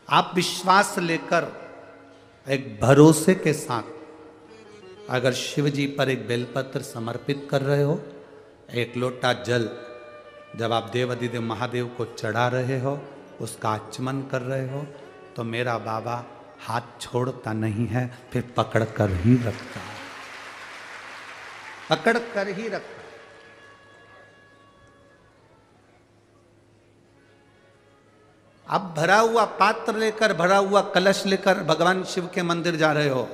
आप विश्वास लेकर एक भरोसे के साथ अगर शिव जी पर एक बेलपत्र समर्पित कर रहे हो, एक लोटा जल जब आप देव अधिदेव महादेव को चढ़ा रहे हो, उसका आचमन कर रहे हो, तो मेरा बाबा हाथ छोड़ता नहीं है, फिर पकड़ कर ही रखता है, पकड़ कर ही रखता है। आप भरा हुआ पात्र लेकर, भरा हुआ कलश लेकर भगवान शिव के मंदिर जा रहे हो,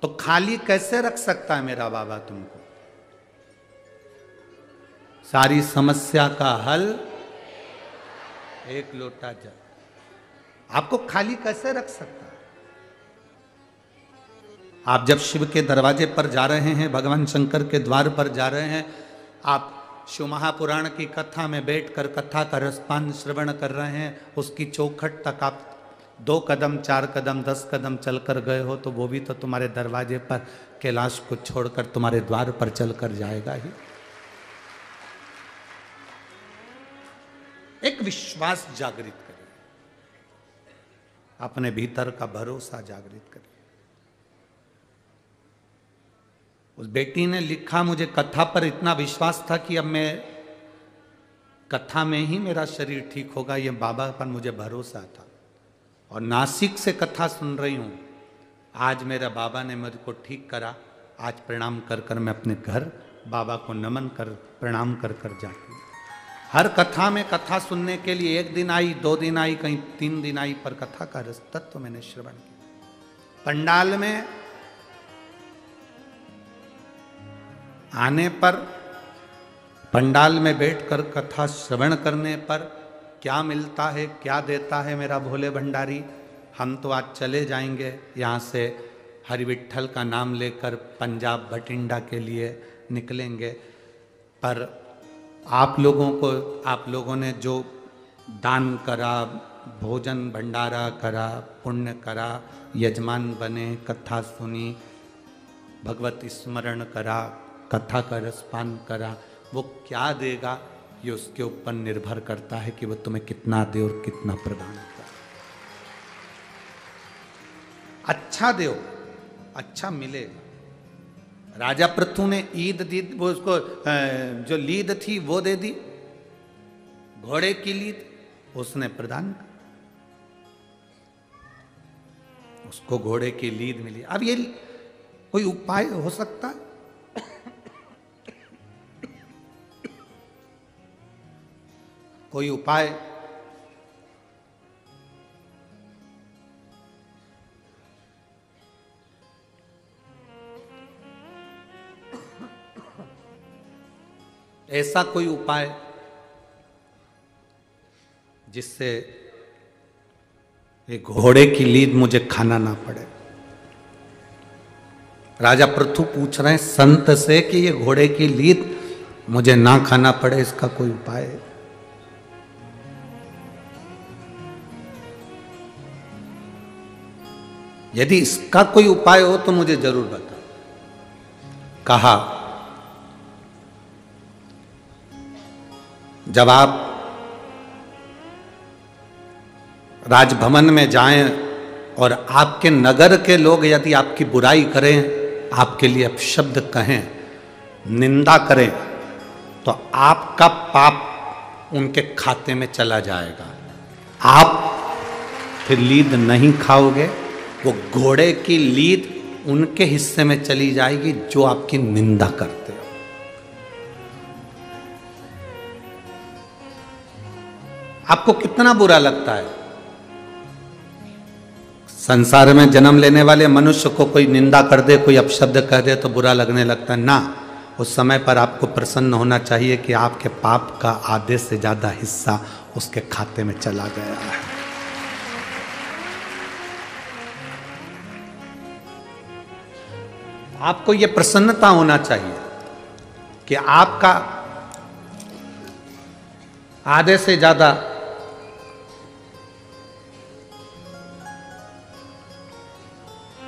तो खाली कैसे रख सकता है मेरा बाबा तुमको? सारी समस्या का हल एक लोटा जल। आपको खाली कैसे रख सकता है? आप जब शिव के दरवाजे पर जा रहे हैं, भगवान शंकर के द्वार पर जा रहे हैं, आप शिव महापुराण की कथा में बैठकर कथा का रसपान श्रवण कर रहे हैं, उसकी चौखट तक आप 2 कदम 4 कदम 10 कदम चलकर गए हो, तो वो भी तो तुम्हारे दरवाजे पर कैलाश को छोड़कर तुम्हारे द्वार पर चलकर जाएगा ही। एक विश्वास जागृत करिए, अपने भीतर का भरोसा जागृत करिए। उस बेटी ने लिखा, मुझे कथा पर इतना विश्वास था कि अब मैं कथा में ही मेरा शरीर ठीक होगा, ये बाबा पर मुझे भरोसा था, और नासिक से कथा सुन रही हूं। आज मेरा बाबा ने मुझे को ठीक करा। आज प्रणाम कर कर मैं अपने घर बाबा को नमन कर प्रणाम कर कर जाती हूँ। हर कथा में कथा सुनने के लिए 1 दिन आई, 2 दिन आई, कहीं 3 दिन आई, पर कथा का रस तत्व मैंने श्रवण किया। पंडाल में आने पर, पंडाल में बैठकर कथा श्रवण करने पर क्या मिलता है, क्या देता है मेरा भोले भंडारी? हम तो आज चले जाएंगे यहाँ से, हरि विट्ठल का नाम लेकर पंजाब बठिंडा के लिए निकलेंगे, पर आप लोगों ने जो दान करा, भोजन भंडारा करा, पुण्य करा, यजमान बने, कथा सुनी, भगवत स्मरण करा, कथा का रसपान करा, वो क्या देगा ये उसके ऊपर निर्भर करता है कि वो तुम्हें कितना दे और कितना प्रदान करे। अच्छा दो, अच्छा मिलेगा। राजा पृथु ने ईद दी, वो उसको जो लीद थी वो दे दी, घोड़े की लीद उसने प्रदान कर, उसको घोड़े की लीद मिली। अब ये कोई उपाय हो सकता है? कोई उपाय? ऐसा कोई उपाय जिससे एक घोड़े की लीद मुझे खाना ना पड़े? राजा पृथु पूछ रहे हैं संत से कि ये घोड़े की लीद मुझे ना खाना पड़े, इसका कोई उपाय है? यदि इसका कोई उपाय हो तो मुझे जरूर बताओ। कहा, जब आप राजभवन में जाएं और आपके नगर के लोग यदि आपकी बुराई करें, आपके लिए अपशब्द कहें, निंदा करें, तो आपका पाप उनके खाते में चला जाएगा। आप फिर लीद नहीं खाओगे, वो घोड़े की लीद उनके हिस्से में चली जाएगी जो आपकी निंदा करते हो। आपको कितना बुरा लगता है? संसार में जन्म लेने वाले मनुष्य को कोई निंदा कर दे, कोई अपशब्द कह दे तो बुरा लगने लगता है ना। उस समय पर आपको प्रसन्न होना चाहिए कि आपके पाप का आधे से ज्यादा हिस्सा उसके खाते में चला गया है। आपको यह प्रसन्नता होना चाहिए कि आपका आधे से ज्यादा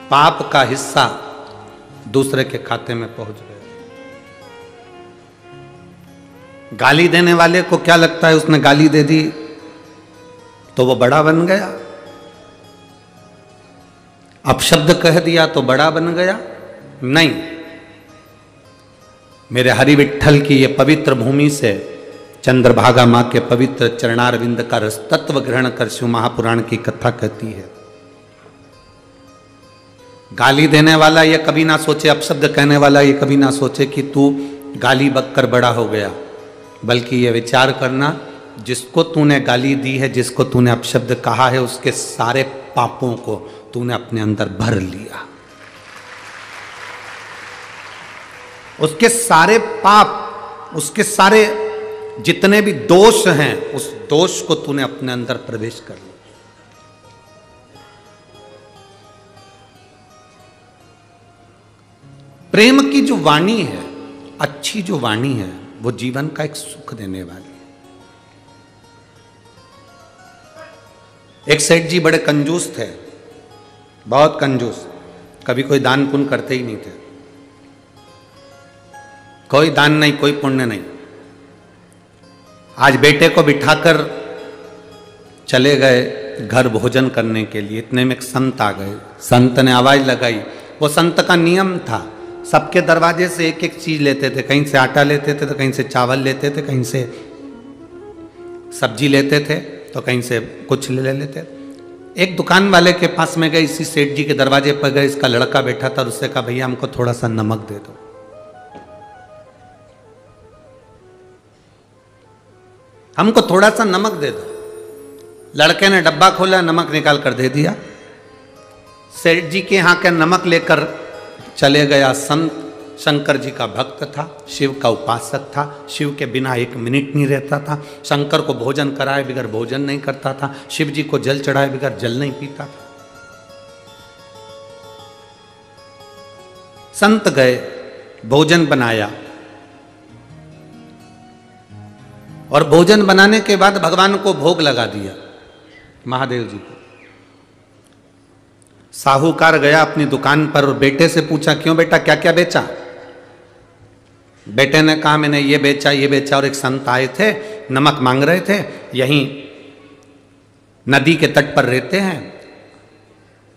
पाप का हिस्सा दूसरे के खाते में पहुंच गया। गाली देने वाले को क्या लगता है, उसने गाली दे दी तो वो बड़ा बन गया, अपशब्द कह दिया तो बड़ा बन गया? नहीं। मेरे हरि विट्ठल की ये पवित्र भूमि से चंद्रभागा मां के पवित्र चरणारविंद का रस तत्व ग्रहण कर शिव महापुराण की कथा कहती है। गाली देने वाला ये कभी ना सोचे, अपशब्द कहने वाला ये कभी ना सोचे कि तू गाली बककर बड़ा हो गया, बल्कि ये विचार करना जिसको तूने गाली दी है, जिसको तूने अपशब्द कहा है, उसके सारे पापों को तूने अपने अंदर भर लिया। उसके सारे पाप, उसके सारे जितने भी दोष हैं, उस दोष को तूने अपने अंदर प्रवेश कर लिया। प्रेम की जो वाणी है, अच्छी जो वाणी है, वो जीवन का एक सुख देने वाली है। एक सेठ जी बड़े कंजूस थे, बहुत कंजूस, कभी कोई दान पुण्य करते ही नहीं थे, कोई दान नहीं, कोई पुण्य नहीं। आज बेटे को बिठाकर चले गए घर भोजन करने के लिए, इतने में एक संत आ गए। संत ने आवाज लगाई। वो संत का नियम था, सबके दरवाजे से एक एक चीज लेते थे, कहीं से आटा लेते थे तो कहीं से चावल लेते थे, कहीं से सब्जी लेते थे तो कहीं से कुछ ले लेते। एक दुकान वाले के पास में गए, इसी सेठ जी के दरवाजे पर गए, इसका लड़का बैठा था, उससे कहा भैया हमको थोड़ा सा नमक दे दो। हमको थोड़ा सा नमक दे दो। लड़के ने डब्बा खोला, नमक निकाल कर दे दिया। सेठ जी के यहाँ के नमक लेकर चले गया संत। शंकर जी का भक्त था, शिव का उपासक था, शिव के बिना एक मिनट नहीं रहता था। शंकर को भोजन कराए बगैर भोजन नहीं करता था, शिव जी को जल चढ़ाए बगैर जल नहीं पीता था। संत गए, भोजन बनाया, और भोजन बनाने के बाद भगवान को भोग लगा दिया, महादेव जी को। साहूकार गया अपनी दुकान पर और बेटे से पूछा, क्यों बेटा, क्या क्या बेचा? बेटे ने कहा मैंने ये बेचा, ये बेचा। और एक संत आए थे, नमक मांग रहे थे, यहीं नदी के तट पर रहते हैं,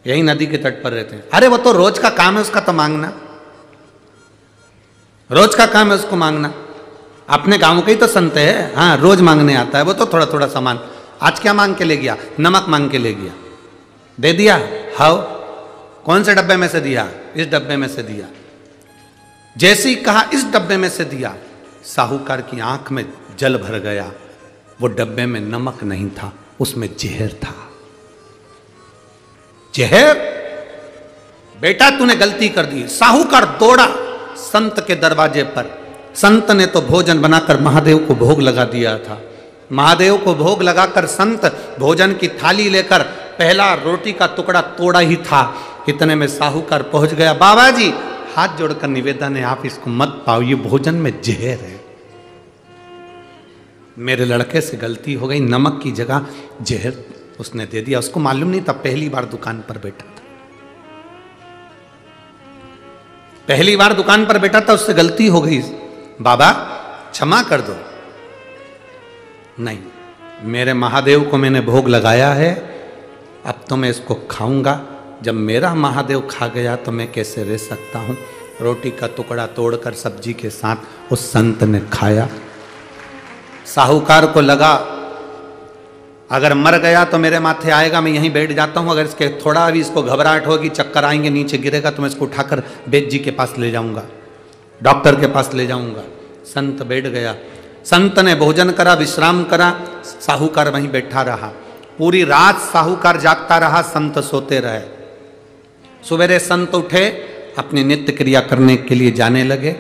यहीं नदी के तट पर रहते हैं। अरे वो तो रोज का काम है उसका, तो मांगना, रोज का काम है उसको मांगना। अपने गांव के ही तो संत है, हाँ रोज मांगने आता है वो तो थोड़ा थोड़ा सामान। आज क्या मांग के ले गया? नमक मांग के ले गया, दे दिया। हाउ, कौन से डब्बे में से दिया? इस डब्बे में से दिया। जैसे ही कहा इस डब्बे में से दिया, साहूकार की आंख में जल भर गया। वो डब्बे में नमक नहीं था, उसमें जहर था। जहर? बेटा तूने गलती कर दी। साहूकार दौड़ा संत के दरवाजे पर। संत ने तो भोजन बनाकर महादेव को भोग लगा दिया था। महादेव को भोग लगाकर संत भोजन की थाली लेकर पहला रोटी का टुकड़ा तोड़ा ही था, इतने में साहूकार पहुंच गया। बाबा जी, हाथ जोड़कर निवेदन है, आप इसको मत पाओ, ये भोजन में जहर है। मेरे लड़के से गलती हो गई, नमक की जगह जहर उसने दे दिया। उसको मालूम नहीं था, पहली बार दुकान पर बैठा था, पहली बार दुकान पर बैठा था, उससे गलती हो गई। बाबा क्षमा कर दो। नहीं, मेरे महादेव को मैंने भोग लगाया है, अब तो मैं इसको खाऊंगा। जब मेरा महादेव खा गया तो मैं कैसे रह सकता हूं। रोटी का टुकड़ा तोड़कर सब्जी के साथ उस संत ने खाया। साहूकार को लगा अगर मर गया तो मेरे माथे आएगा, मैं यहीं बैठ जाता हूं। अगर इसके थोड़ा भी इसको घबराहट होगी, चक्कर आएंगे, नीचे गिरेगा, तो मैं इसको उठाकर वैद्य जी के पास ले जाऊंगा, डॉक्टर के पास ले जाऊंगा। संत बैठ गया। संत ने भोजन करा, विश्राम करा, साहूकार वहीं बैठा रहा। पूरी रात साहूकार जागता रहा, संत सोते रहे। सवेरे संत उठे, अपनी नित्य क्रिया करने के लिए जाने लगे।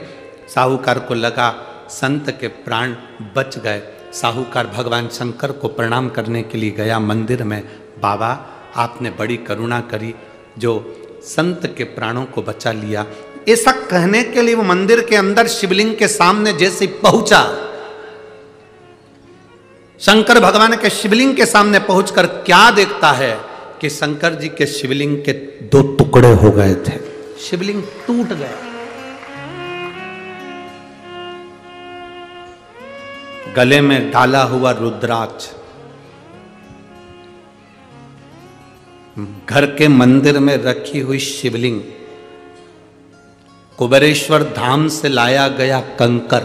साहूकार को लगा संत के प्राण बच गए। साहूकार भगवान शंकर को प्रणाम करने के लिए गया मंदिर में। बाबा, आपने बड़ी करुणा करी, जो संत के प्राणों को बचा लिया। ऐसा कहने के लिए वो मंदिर के अंदर शिवलिंग के सामने जैसे पहुंचा, शंकर भगवान के शिवलिंग के सामने पहुंचकर क्या देखता है कि शंकर जी के शिवलिंग के दो टुकड़े हो गए थे, शिवलिंग टूट गया। गले में डाला हुआ रुद्राक्ष घर के मंदिर में रखी हुई शिवलिंग, कुबेरेश्वर धाम से लाया गया कंकर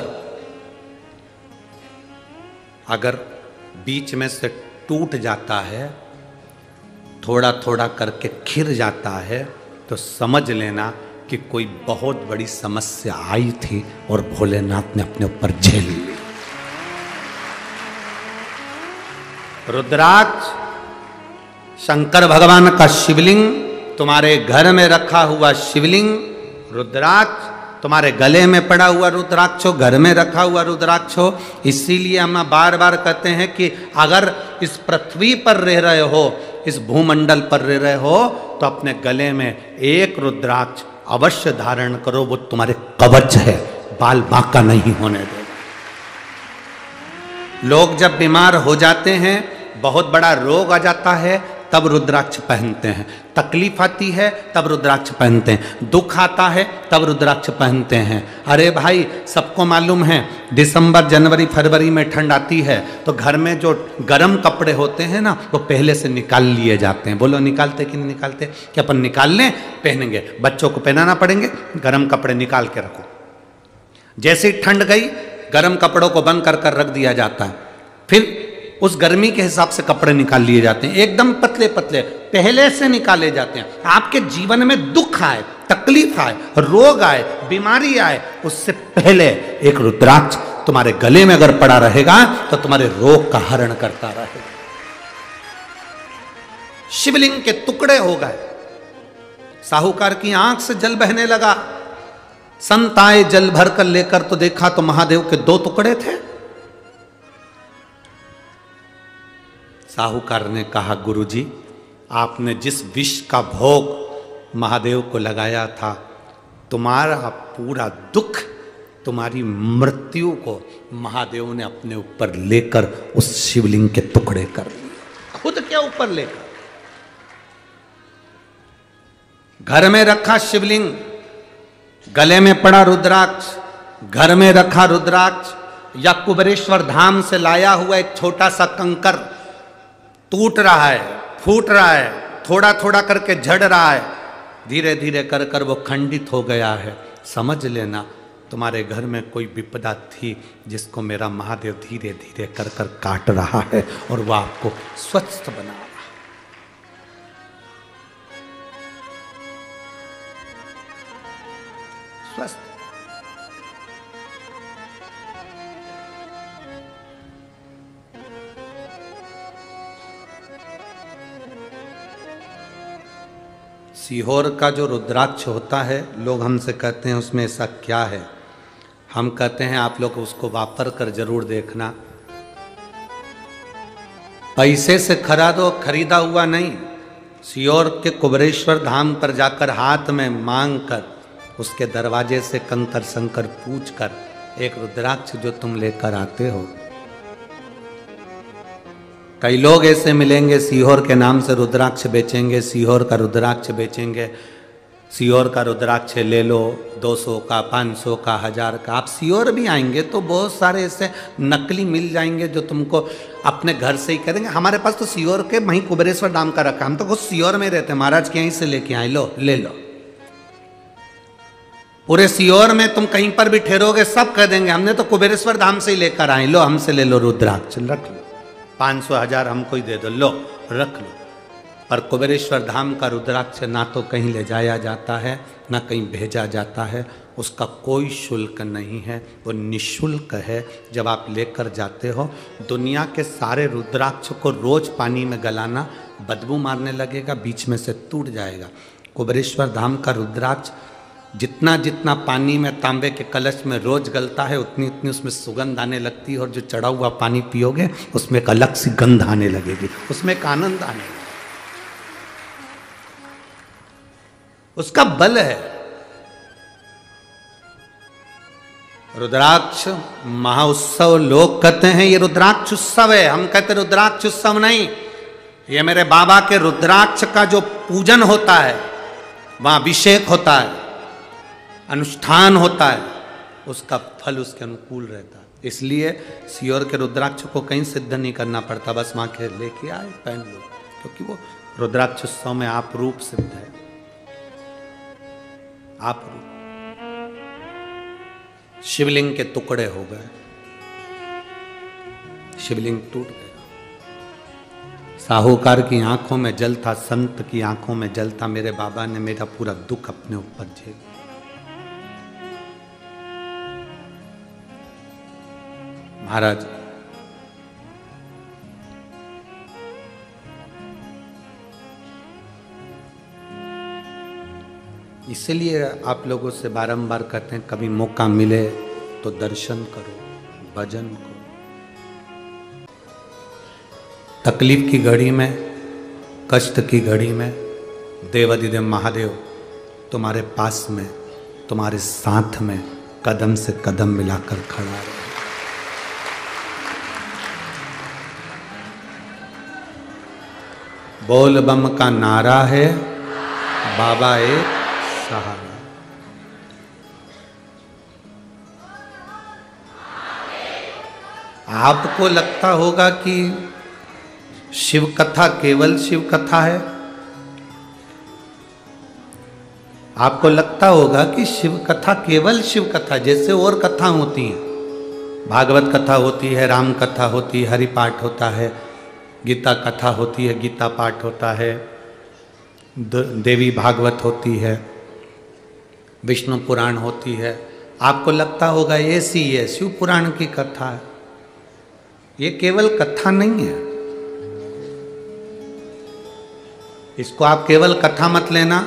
अगर बीच में से टूट जाता है, थोड़ा थोड़ा करके खिर जाता है, तो समझ लेना कि कोई बहुत बड़ी समस्या आई थी और भोलेनाथ ने अपने ऊपर झेल ली। रुद्राक्ष शंकर भगवान का शिवलिंग, तुम्हारे घर में रखा हुआ शिवलिंग रुद्राक्ष, तुम्हारे गले में पड़ा हुआ रुद्राक्ष हो, घर में रखा हुआ रुद्राक्ष हो। इसीलिए हम बार बार कहते हैं कि अगर इस पृथ्वी पर रह रहे हो, इस भूमंडल पर रह रहे हो, तो अपने गले में एक रुद्राक्ष अवश्य धारण करो। वो तुम्हारे कवच है, बाल बांका नहीं होने दो। लोग जब बीमार हो जाते हैं, बहुत बड़ा रोग आ जाता है, तब रुद्राक्ष पहनते हैं। तकलीफ आती है तब रुद्राक्ष पहनते हैं, दुख आता है तब रुद्राक्ष पहनते हैं। अरे भाई, सबको मालूम है दिसंबर जनवरी फरवरी में ठंड आती है तो घर में जो गर्म कपड़े होते हैं ना, वो पहले से निकाल लिए जाते हैं। बोलो निकालते कि नहीं निकालते? कि अपन निकाल लें, पहनेंगे, बच्चों को पहनाना पड़ेंगे, गर्म कपड़े निकाल के रखो। जैसे ही ठंड गई, गर्म कपड़ों को बंद कर कर रख दिया जाता है, फिर उस गर्मी के हिसाब से कपड़े निकाल लिए जाते हैं, एकदम पतले पतले पहले से निकाले जाते हैं। आपके जीवन में दुख आए, तकलीफ आए, रोग आए, बीमारी आए, उससे पहले एक रुद्राक्ष तुम्हारे गले में अगर पड़ा रहेगा तो तुम्हारे रोग का हरण करता रहेगा। शिवलिंग के टुकड़े हो गए, साहूकार की आंख से जल बहने लगा। संत आए जल भर कर लेकर, तो देखा तो महादेव के 2 टुकड़े थे। साहूकार ने कहा, गुरुजी, आपने जिस विष का भोग महादेव को लगाया था, तुम्हारा पूरा दुख, तुम्हारी मृत्यु को महादेव ने अपने ऊपर लेकर उस शिवलिंग के टुकड़े कर लिए, खुद के ऊपर लेकर। घर में रखा शिवलिंग, गले में पड़ा रुद्राक्ष, घर में रखा रुद्राक्ष, या कुबेरेश्वर धाम से लाया हुआ एक छोटा सा कंकर टूट रहा है, फूट रहा है, थोड़ा थोड़ा करके झड़ रहा है, धीरे धीरे कर कर वो खंडित हो गया है, समझ लेना तुम्हारे घर में कोई विपदा थी जिसको मेरा महादेव धीरे धीरे कर कर काट रहा है और वह आपको स्वस्थ बना रहा है। स्वस्थ। सीहोर का जो रुद्राक्ष होता है, लोग हमसे कहते हैं उसमें ऐसा क्या है। हम कहते हैं आप लोग उसको वापर कर जरूर देखना। पैसे से खरीदा हुआ नहीं, सीहोर के कुबेरेश्वर धाम पर जाकर हाथ में मांग कर, उसके दरवाजे से कंकर संकर पूछ कर एक रुद्राक्ष जो तुम लेकर आते हो। कई लोग ऐसे मिलेंगे, सीहोर के नाम से रुद्राक्ष बेचेंगे, सीहोर का रुद्राक्ष बेचेंगे, सीहोर का रुद्राक्ष ले लो 200 का, 500 का, 1000 का। आप सीहोर भी आएंगे तो बहुत सारे ऐसे नकली मिल जाएंगे जो तुमको अपने घर से ही करेंगे। हमारे पास तो सीहोर के वहीं कुबेरेश्वर धाम का रखा, हम तो खुद सीहोर में रहते, महाराज के यहीं से लेके आए, लो ले लो। पूरे सीहोर में तुम कहीं पर भी ठहरोगे, सब कह देंगे हमने तो कुबेरेश्वर धाम से ही लेकर आए, लो हमसे ले लो रुद्राक्ष, रख लो, 500 1000 हमको ही दे दो, लो रख लो। पर कुबेरेश्वर धाम का रुद्राक्ष ना तो कहीं ले जाया जाता है, ना कहीं भेजा जाता है, उसका कोई शुल्क नहीं है, वो निःशुल्क है। जब आप लेकर जाते हो, दुनिया के सारे रुद्राक्ष को रोज पानी में गलाना, बदबू मारने लगेगा, बीच में से टूट जाएगा। कुबेरेश्वर धाम का रुद्राक्ष जितना जितना पानी में तांबे के कलश में रोज गलता है, उतनी उतनी उसमें सुगंध आने लगती है, और जो चढ़ा हुआ पानी पियोगे उसमें एक अलग सी गंध आने लगेगी, उसमें एक आनंद आने लगेगा। उसका बल है। रुद्राक्ष महोत्सव लोग कहते हैं ये रुद्राक्ष उत्सव है, हम कहते रुद्राक्ष उत्सव नहीं, ये मेरे बाबा के रुद्राक्ष का जो पूजन होता है, वहां अभिषेक होता है, अनुष्ठान होता है, उसका फल उसके अनुकूल रहता है। इसलिए सीहोर के रुद्राक्ष को कहीं सिद्ध नहीं करना पड़ता, बस वहां के लेके आए, पहन लो, क्योंकि वो रुद्राक्षोत्सव में आप रूप सिद्ध है, आप रूप। शिवलिंग के टुकड़े हो गए, शिवलिंग टूट गया। साहूकार की आंखों में जल था, संत की आंखों में जल था। मेरे बाबा ने मेरा पूरा दुख अपने ऊपर झेल। महाराज इसलिए आप लोगों से बारंबार कहते हैं, कभी मौका मिले तो दर्शन करो, भजन करो। तकलीफ की घड़ी में, कष्ट की घड़ी में देवाधिदेव महादेव तुम्हारे पास में, तुम्हारे साथ में कदम से कदम मिलाकर खड़ा है। बोल बम का नारा है, बाबा एक सहारा। आपको लगता होगा कि शिव कथा केवल शिव कथा है, आपको लगता होगा कि शिव कथा केवल शिव कथा, जैसे और कथा होती हैं, भागवत कथा होती है, राम कथा होती है, हरि पाठ होता है, गीता कथा होती है, गीता पाठ होता है, देवी भागवत होती है, विष्णु पुराण होती है। आपको लगता होगा ऐसी है शिव पुराण की कथा है। ये केवल कथा नहीं है, इसको आप केवल कथा मत लेना।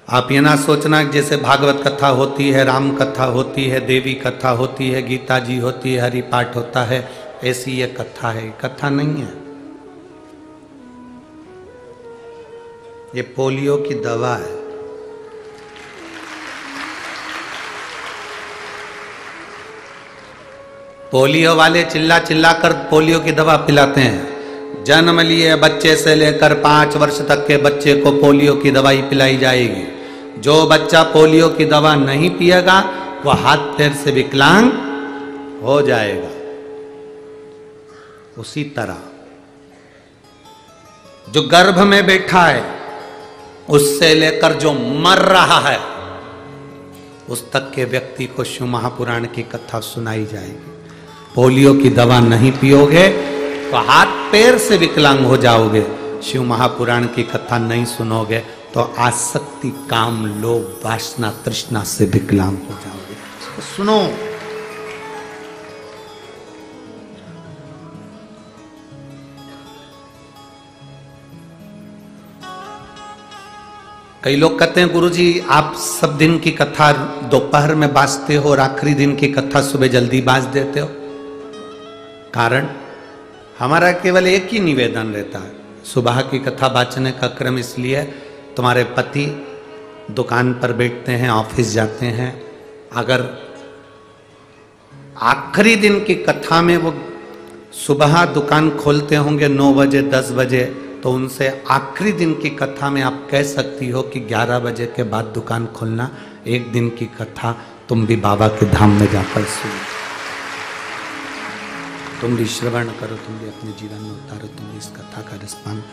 आप ये ना सोचना कि जैसे भागवत कथा होती है, राम कथा होती है, देवी कथा होती है, गीता जी होती है, हरि पाठ होता है, ऐसी ये कथा है। कथा नहीं है, ये पोलियो की दवा है। पोलियो वाले चिल्ला चिल्ला कर पोलियो की दवा पिलाते हैं। जन्म लिए बच्चे से लेकर 5 वर्ष तक के बच्चे को पोलियो की दवाई पिलाई जाएगी। जो बच्चा पोलियो की दवा नहीं पिएगा वह हाथ पैर से विकलांग हो जाएगा। उसी तरह जो गर्भ में बैठा है उससे लेकर जो मर रहा है उस तक के व्यक्ति को शिव महापुराण की कथा सुनाई जाएगी। पोलियो की दवा नहीं पियोगे तो हाथ पैर से विकलांग हो जाओगे। शिव महापुराण की कथा नहीं सुनोगे तो आसक्ति, काम, लोभ, वासना, तृष्णा से विकलांग हो जाओगे। तो सुनो, कई लोग कहते हैं गुरुजी आप सब दिन की कथा दोपहर में बांचते हो और आखिरी दिन की कथा सुबह जल्दी बांच देते हो। कारण हमारा केवल एक ही निवेदन रहता है, सुबह की कथा बांचने का क्रम इसलिए तुम्हारे पति दुकान पर बैठते हैं, ऑफिस जाते हैं, अगर आखिरी दिन की कथा में वो सुबह दुकान खोलते होंगे 9 बजे 10 बजे, तो उनसे आखिरी दिन की कथा में आप कह सकती हो कि 11 बजे के बाद दुकान खोलना, एक दिन की कथा तुम भी बाबा के धाम में जाकर सुनो, तुम भी श्रवण करो, तुम भी अपने जीवन में उतारो, तुम भी इस कथा का रसपान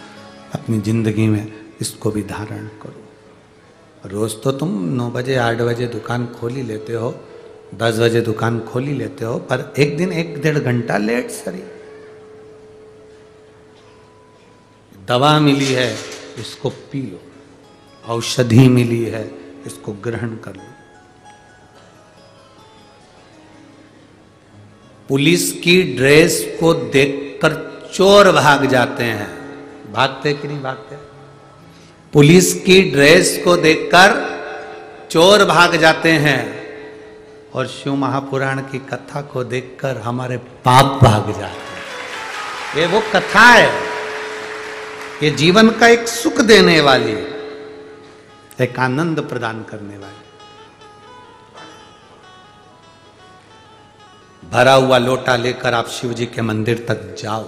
अपनी जिंदगी में इसको भी धारण करो। रोज तो तुम 9 बजे 8 बजे दुकान खोल ही लेते हो, 10 बजे दुकान खोल ही लेते हो, पर एक दिन 1-1.5 घंटा लेट सरी। दवा मिली है इसको पी लो, औषधि मिली है इसको ग्रहण कर लो। पुलिस की ड्रेस को देखकर चोर भाग जाते हैं, भागते कि नहीं भागते? पुलिस की ड्रेस को देखकर चोर भाग जाते हैं और शिव महापुराण की कथा को देखकर हमारे पाप भाग जाते हैं। ये वो कथा है, ये जीवन का एक सुख देने वाली, एक आनंद प्रदान करने वाली। भरा हुआ लोटा लेकर आप शिव जी के मंदिर तक जाओ।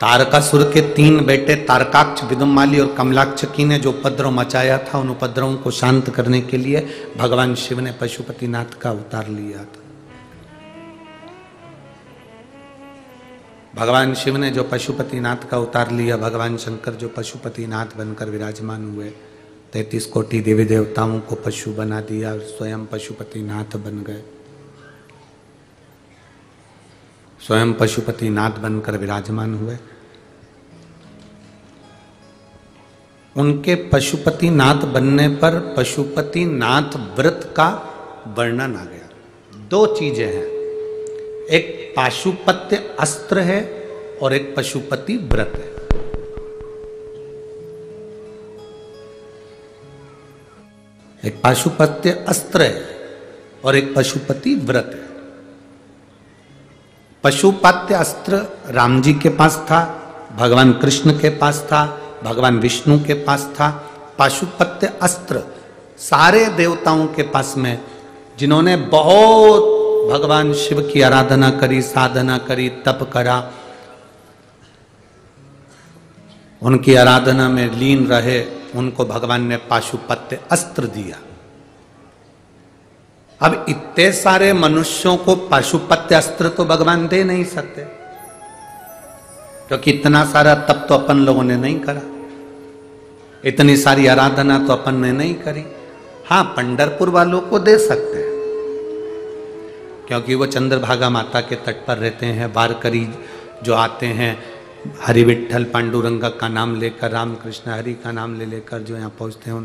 तारकासुर के 3 बेटे तारकाक्ष, विदुमाली और कमलाक्षकी ने जो उपद्रव मचाया था, उन उपद्रवों को शांत करने के लिए भगवान शिव ने पशुपतिनाथ का अवतार लिया था। भगवान शिव ने जो पशुपतिनाथ का अवतार लिया, भगवान शंकर जो पशुपतिनाथ बनकर विराजमान हुए, 33 कोटि देवी देवताओं को पशु बना दिया और स्वयं पशुपतिनाथ बन गए, स्वयं पशुपतिनाथ बनकर विराजमान हुए। उनके पशुपतिनाथ बनने पर पशुपतिनाथ व्रत का वर्णन आ गया। 2 चीजें हैं, एक पाशुपत्य अस्त्र है और एक पशुपति व्रत है। एक पाशुपत्य अस्त्र है और एक पशुपति व्रत है। पशुपत्य अस्त्र राम जी के पास था, भगवान कृष्ण के पास था, भगवान विष्णु के पास था। पाशुपत्य अस्त्र सारे देवताओं के पास में, जिन्होंने बहुत भगवान शिव की आराधना करी, साधना करी, तप करा, उनकी आराधना में लीन रहे, उनको भगवान ने पाशुपत्य अस्त्र दिया। अब इतने सारे मनुष्यों को पाशुपत्य अस्त्र तो भगवान दे नहीं सकते, क्योंकि इतना सारा तप तो अपन लोगों ने नहीं करा, इतनी सारी आराधना तो अपन ने नहीं करी। हाँ, पंढरपुर वालों को दे सकते हैं, क्योंकि वो चंद्रभागा माता के तट पर रहते हैं। वारकरी जो आते हैं, हरि विठ्ठल पांडुरंगा का नाम लेकर, राम कृष्ण हरि का नाम ले लेकर जो यहाँ पहुँचते हैं,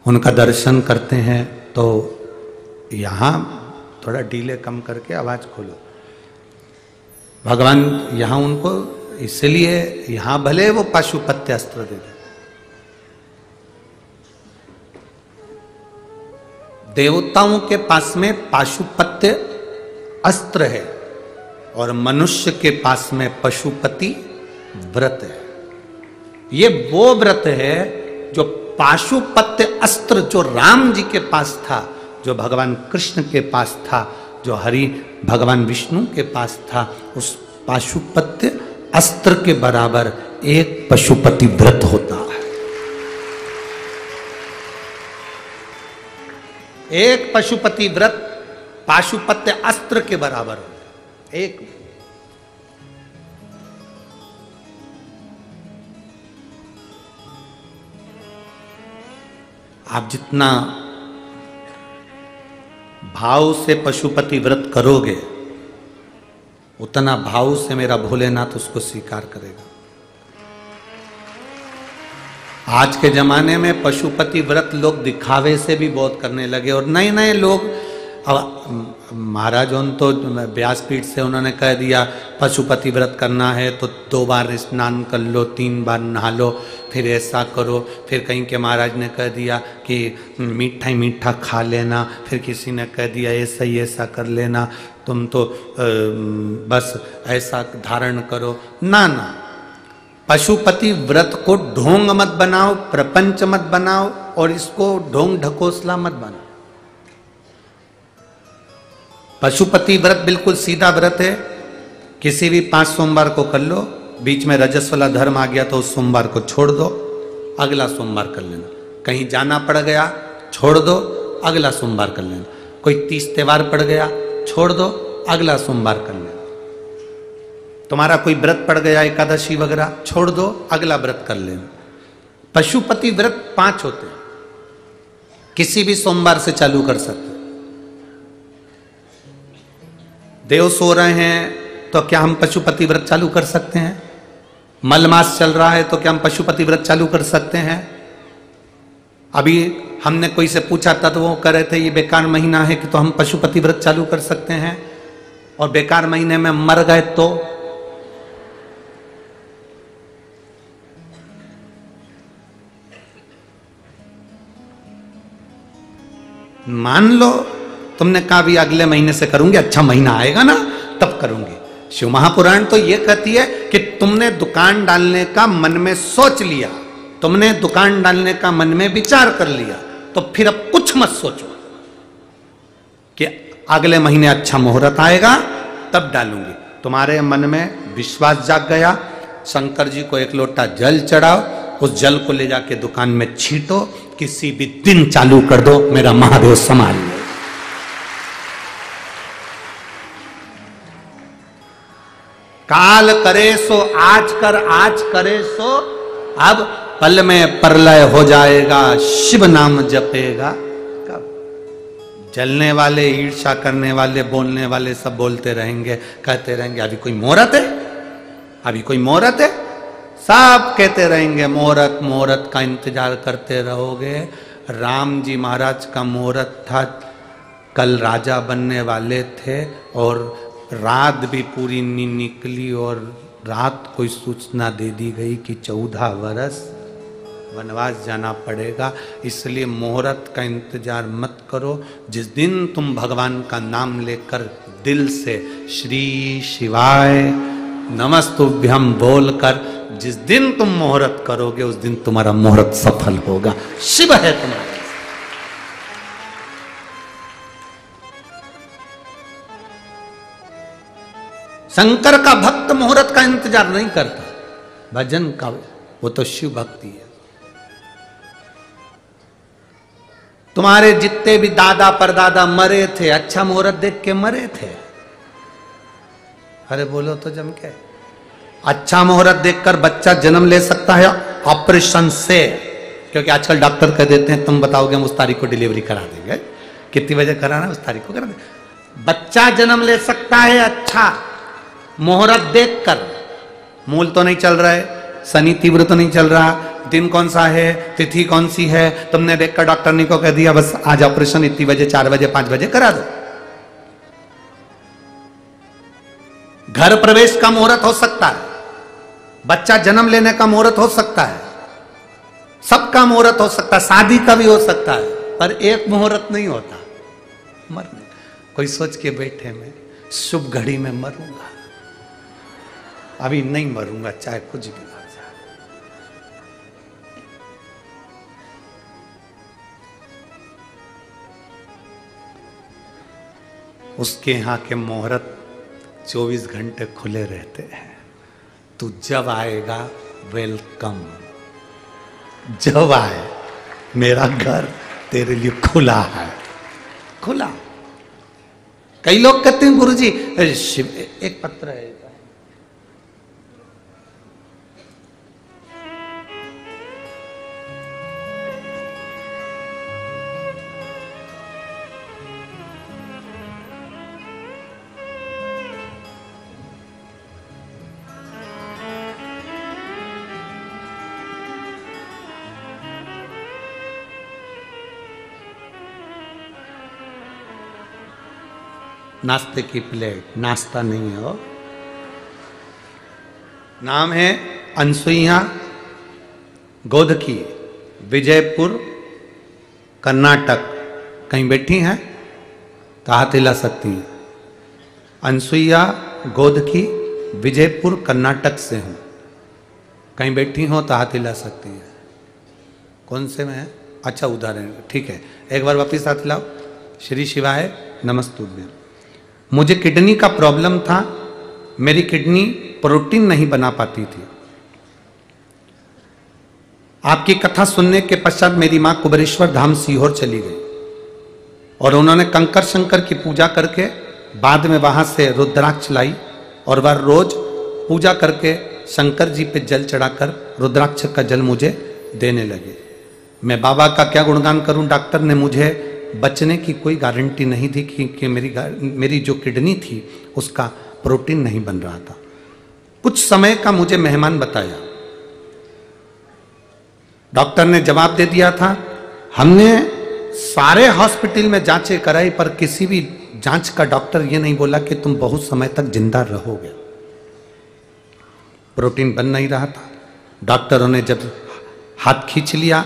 उनका दर्शन करते हैं। तो यहाँ थोड़ा डीले कम करके आवाज खोलो। भगवान यहाँ उनको इसलिए, यहाँ भले वो पाशुपत्य अस्त्र दे दे, देवताओं के पास में पाशुपत्य अस्त्र है और मनुष्य के पास में पशुपति व्रत है। ये वो व्रत है जो पाशुपत्य अस्त्र जो राम जी के पास था, जो भगवान कृष्ण के पास था, जो हरि भगवान विष्णु के पास था, उस पाशुपत्य अस्त्र के बराबर एक पशुपति व्रत होता है। एक पशुपति व्रत पाशुपत्य अस्त्र के बराबर होता है। एक आप जितना भाव से पशुपति व्रत करोगे, उतना भाव से मेरा भोलेनाथ उसको स्वीकार करेगा। आज के जमाने में पशुपति व्रत लोग दिखावे से भी बहुत करने लगे, और नए नए लोग, महाराज उन तो व्यासपीठ से उन्होंने कह दिया पशुपति व्रत करना है तो 2 बार स्नान कर लो, 3 बार नहा लो, फिर ऐसा करो। फिर कहीं के महाराज ने कह दिया कि मीठा ही मीठा खा लेना, फिर किसी ने कह दिया ऐसा ही ऐसा कर लेना, तुम तो बस ऐसा धारण करो। ना ना, पशुपति व्रत को ढोंग मत बनाओ, प्रपंच मत बनाओ, और इसको ढोंग ढकोसला मत बनाओ। पशुपति व्रत बिल्कुल सीधा व्रत है। किसी भी 5 सोमवार को कर लो, बीच में रजस वाला धर्म आ गया तो उस सोमवार को छोड़ दो, अगला सोमवार कर लेना। कहीं जाना पड़ गया, छोड़ दो, अगला सोमवार कर लेना। कोई 30 त्योहार पड़ गया, छोड़ दो, अगला सोमवार कर लेना। तुम्हारा कोई व्रत पड़ गया, एकादशी वगैरह, छोड़ दो, अगला व्रत कर लेना। पशुपति व्रत 5 होते हैं, किसी भी सोमवार से चालू कर सकते। देव सो रहे हैं तो क्या हम पशुपति व्रत चालू कर सकते हैं? मलमास चल रहा है तो क्या हम पशुपति व्रत चालू कर सकते हैं? अभी हमने कोई से पूछा था तो वो कह रहे थे ये बेकार महीना है कि तो हम पशुपति व्रत चालू कर सकते हैं, और बेकार महीने में मर गए तो? मान लो तुमने कहा भी अगले महीने से करूंगी, अच्छा महीना आएगा ना तब करूंगी। शिव महापुराण तो ये कहती है कि तुमने दुकान डालने का मन में सोच लिया, तुमने दुकान डालने का मन में विचार कर लिया, तो फिर अब कुछ मत सोचो कि अगले महीने अच्छा मुहूर्त आएगा तब डालूंगी। तुम्हारे मन में विश्वास जाग गया, शंकर जी को 1 लोटा जल चढ़ाओ, उस जल को ले जाके दुकान में छींटो, किसी भी दिन चालू कर दो, मेरा महादेव संभाल लो। काल करे सो आज कर, आज करे सो अब, पल में प्रलय हो जाएगा, शिव नाम जपेगा कब। जलने वाले, ईर्ष्या करने वाले, बोलने वाले सब बोलते रहेंगे, कहते रहेंगे अभी कोई मुहूर्त है, अभी कोई मुहूर्त है, सब कहते रहेंगे मुहूर्त, मुहूर्त का इंतजार करते रहोगे। राम जी महाराज का मुहूर्त था, कल राजा बनने वाले थे और रात भी पूरी नहीं निकली और रात कोई सूचना दे दी गई कि 14 वर्ष वनवास जाना पड़ेगा। इसलिए मुहूर्त का इंतजार मत करो। जिस दिन तुम भगवान का नाम लेकर दिल से श्री शिवाय नमस्तुभ्यम बोलकर जिस दिन तुम मुहूर्त करोगे उस दिन तुम्हारा मुहूर्त सफल होगा। शिव है तुम्हारा। शंकर का भक्त मुहूर्त का इंतजार नहीं करता, भजन का, वो तो शिव भक्ति है। तुम्हारे जितने भी दादा परदादा मरे थे अच्छा मुहूर्त देख के मरे थे। अरे बोलो तो जम के, अच्छा मुहूर्त देखकर बच्चा जन्म ले सकता है ऑपरेशन से, क्योंकि आजकल डॉक्टर कह देते हैं तुम बताओगे हम उस तारीख को डिलीवरी करा देंगे, कितनी बजे कराना उस तारीख को करा देंगे। बच्चा जन्म ले सकता है अच्छा मुहूर्त देखकर। मूल तो नहीं चल रहा है, शनि तीव्र तो नहीं चल रहा, दिन कौन सा है, तिथि कौन सी है, तुमने देखकर डॉक्टर ने को कह दिया बस आज ऑपरेशन इतनी बजे, 4 बजे 5 बजे करा दो। घर प्रवेश का मुहूर्त हो सकता है, बच्चा जन्म लेने का मुहूर्त हो सकता है, सबका मुहूर्त हो सकता है, शादी का भी हो सकता है, पर एक मुहूर्त नहीं होता मरने। कोई सोच के बैठे मैं शुभ घड़ी में मरूंगा, अभी नहीं मरूंगा चाहे कुछ भी हो जाए। उसके यहां के मुहूर्त 24 घंटे खुले रहते हैं। तू जब आएगा वेलकम, जब आए मेरा घर तेरे लिए खुला है, खुला। कई लोग कहते हैं गुरुजी शिव एक पत्र है, नाश्ते की प्लेट, नाश्ता नहीं है वो। नाम है अनसुईया गोदकी, विजयपुर कर्नाटक। कहीं बैठी हैं तो हाथ हिला सकती हैं। अनसुईया गोदकी, विजयपुर कर्नाटक से हूँ। कहीं बैठी हो तो हाथ हिला सकती हैं। कौन से में है? अच्छा उधर है, ठीक है। एक बार वापिस हाथ हिलाओ। श्री शिवाय नमस्तुभ्यम। मुझे किडनी का प्रॉब्लम था, मेरी किडनी प्रोटीन नहीं बना पाती थी। आपकी कथा सुनने के पश्चात मेरी मां कुबेरेश्वर धाम सीहोर चली गई और उन्होंने कंकर शंकर की पूजा करके बाद में वहां से रुद्राक्ष लाई और वह रोज पूजा करके शंकर जी पे जल चढ़ाकर रुद्राक्ष का जल मुझे देने लगे। मैं बाबा का क्या गुणगान करूं। डॉक्टर ने मुझे बचने की कोई गारंटी नहीं थी कि मेरी जो किडनी थी उसका प्रोटीन नहीं बन रहा था। कुछ समय का मुझे मेहमान बताया। डॉक्टर ने जवाब दे दिया था, हमने सारे हॉस्पिटल में जांचें कराई पर किसी भी जांच का डॉक्टर ये नहीं बोला कि तुम बहुत समय तक जिंदा रहोगे। प्रोटीन बन नहीं रहा था। डॉक्टरों ने जब हाथ खींच लिया,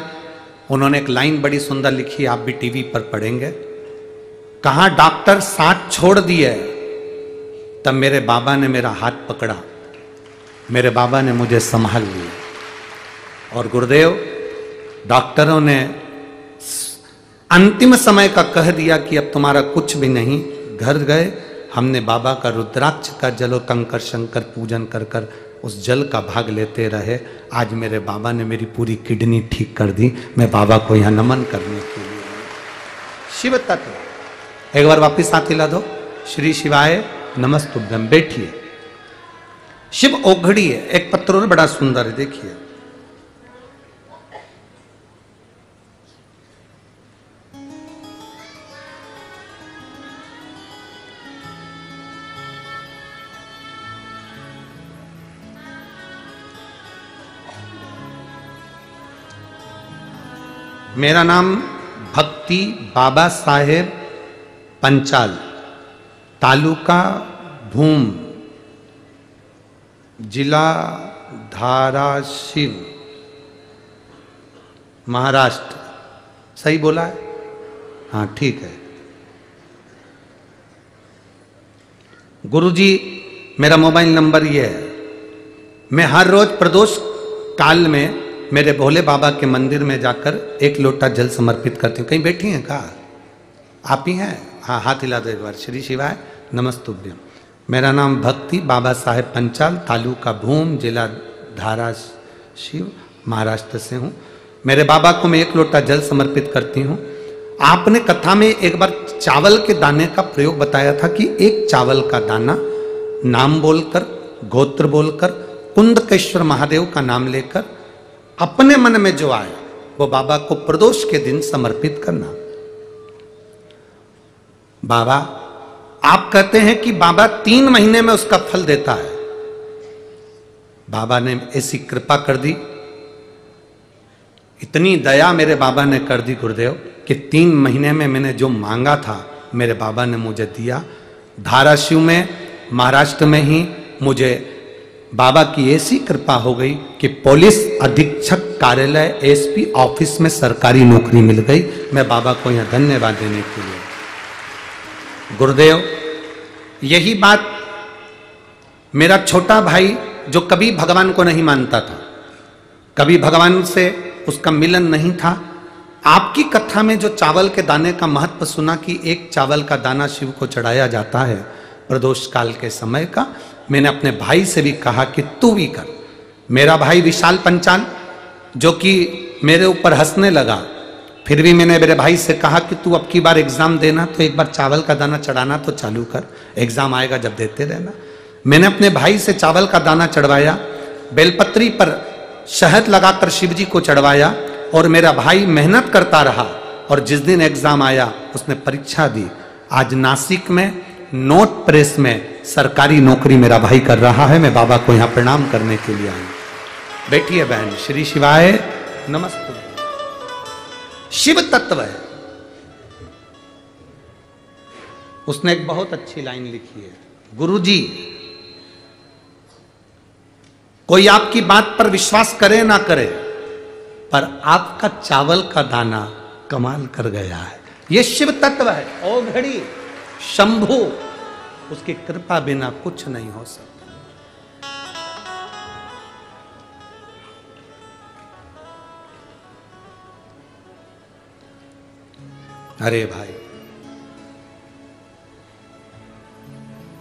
उन्होंने एक लाइन बड़ी सुंदर लिखी, आप भी टीवी पर पढ़ेंगे। कहा डॉक्टर साथ छोड़ दिए। तब मेरे बाबा ने मेरा हाथ पकड़ा, मेरे बाबा ने मुझे संभाल लिया और गुरुदेव डॉक्टरों ने अंतिम समय का कह दिया कि अब तुम्हारा कुछ भी नहीं। घर गए, हमने बाबा का रुद्राक्ष का जल और कंकर शंकर पूजन कर कर उस जल का भाग लेते रहे। आज मेरे बाबा ने मेरी पूरी किडनी ठीक कर दी। मैं बाबा को यहाँ नमन करने के लिए। शिव तत्व। एक बार वापिस हाथ हिला दो। श्री शिवाय नमस्तुभ्यम। बैठिए। शिव ओघड़ी है, एक पत्र और बड़ा सुंदर है, देखिए। मेरा नाम भक्ति बाबा साहेब पंचाल, तालुका भूम, जिला धाराशिव, महाराष्ट्र। सही बोला है? हाँ ठीक है। गुरुजी मेरा मोबाइल नंबर ये है। मैं हर रोज प्रदोष काल में मेरे भोले बाबा के मंदिर में जाकर एक लोटा जल समर्पित करती हूँ। कहीं बैठी हैं का? आप ही हैं? हाँ, हाथ हिला दो एक बार। श्री शिवाय नमस्तुभ्यम। मेरा नाम भक्ति बाबा साहेब पंचाल, तालुका भूम, जिला धाराशिव, महाराष्ट्र से हूँ। मेरे बाबा को मैं एक लोटा जल समर्पित करती हूँ। आपने कथा में एक बार चावल के दाने का प्रयोग बताया था कि एक चावल का दाना नाम बोलकर, गोत्र बोलकर, कुंदकेश्वर महादेव का नाम लेकर अपने मन में जो आए वो बाबा को प्रदोष के दिन समर्पित करना। बाबा, आप कहते हैं कि बाबा 3 महीने में उसका फल देता है। बाबा ने ऐसी कृपा कर दी, इतनी दया मेरे बाबा ने कर दी गुरुदेव कि 3 महीने में मैंने जो मांगा था मेरे बाबा ने मुझे दिया। धाराशिव में, महाराष्ट्र में ही मुझे बाबा की ऐसी कृपा हो गई कि पुलिस अधीक्षक कार्यालय एसपी ऑफिस में सरकारी नौकरी मिल गई। मैं बाबा को यहां धन्यवाद देने के लिए। गुरुदेव, यही बात मेरा छोटा भाई जो कभी भगवान को नहीं मानता था, कभी भगवान से उसका मिलन नहीं था, आपकी कथा में जो चावल के दाने का महत्व सुना कि एक चावल का दाना शिव को चढ़ाया जाता है प्रदोष काल के समय का, मैंने अपने भाई से भी कहा कि तू भी कर। मेरा भाई विशाल पंचाल जो कि मेरे ऊपर हंसने लगा, फिर भी मैंने मेरे भाई से कहा कि तू अब की बार एग्जाम देना तो एक बार चावल का दाना चढ़ाना तो चालू कर, एग्जाम आएगा जब देते रहना। मैंने अपने भाई से चावल का दाना चढ़वाया, बेलपत्री पर शहद लगाकर शिव जी को चढ़वाया और मेरा भाई मेहनत करता रहा और जिस दिन एग्जाम आया उसने परीक्षा दी। आज नासिक में नोट प्रेस में सरकारी नौकरी मेरा भाई कर रहा है। मैं बाबा को यहां प्रणाम करने के लिए आई। बैठिए बहन। श्री शिवाय नमस्ते। शिव तत्व है। उसने एक बहुत अच्छी लाइन लिखी है, गुरुजी कोई आपकी बात पर विश्वास करे ना करे, पर आपका चावल का दाना कमाल कर गया है। यह शिव तत्व है। ओघड़ी शंभु, उसकी कृपा बिना कुछ नहीं हो सकता। अरे भाई,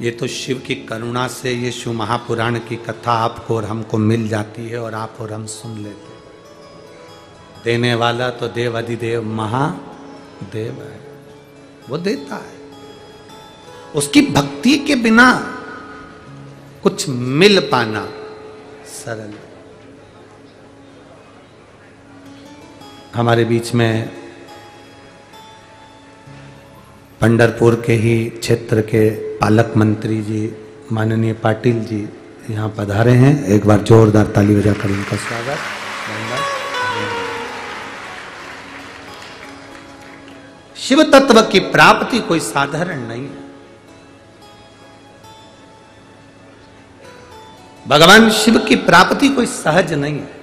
ये तो शिव की करुणा से ये शिव महापुराण की कथा आपको और हमको मिल जाती है और आप और हम सुन लेते हैं। देने वाला तो देव अधिदेव महादेव है, वो देता है। उसकी भक्ति के बिना कुछ मिल पाना सरल। हमारे बीच में पंढरपुर के ही क्षेत्र के पालक मंत्री जी माननीय पाटिल जी यहाँ पधारे हैं। एक बार जोरदार ताली बजाकर उनका स्वागत। शिव तत्व की प्राप्ति कोई साधारण नहीं है। भगवान शिव की प्राप्ति कोई सहज नहीं है।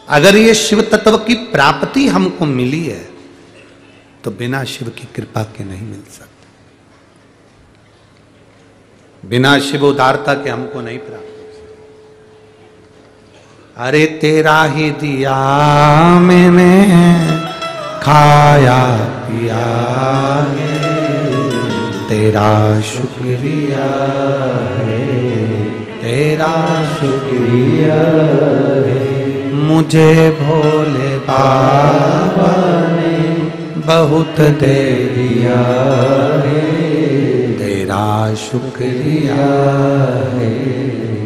अगर ये शिव तत्व की प्राप्ति हमको मिली है तो बिना शिव की कृपा के नहीं मिल सकती। बिना शिव उदारता के हमको नहीं प्राप्त हो सकती। अरे तेरा ही दिया मैंने खाया पिया है, तेरा शुक्रिया है, तेरा शुक्रिया है। मुझे भोले बाबा ने बहुत दे दिया है, तेरा शुक्रिया है,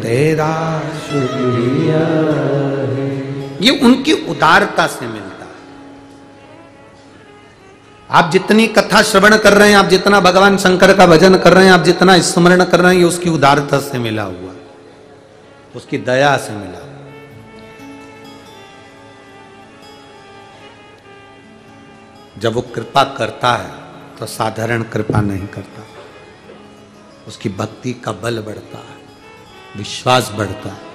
तेरा शुक्रिया है। ये उनकी उदारता से मिलता है। आप जितनी कथा श्रवण कर रहे हैं, आप जितना भगवान शंकर का भजन कर रहे हैं, आप जितना स्मरण कर रहे हैं, ये उसकी उदारता से मिला हुआ, उसकी दया से मिला। जब वो कृपा करता है तो साधारण कृपा नहीं करता, उसकी भक्ति का बल बढ़ता है, विश्वास बढ़ता है।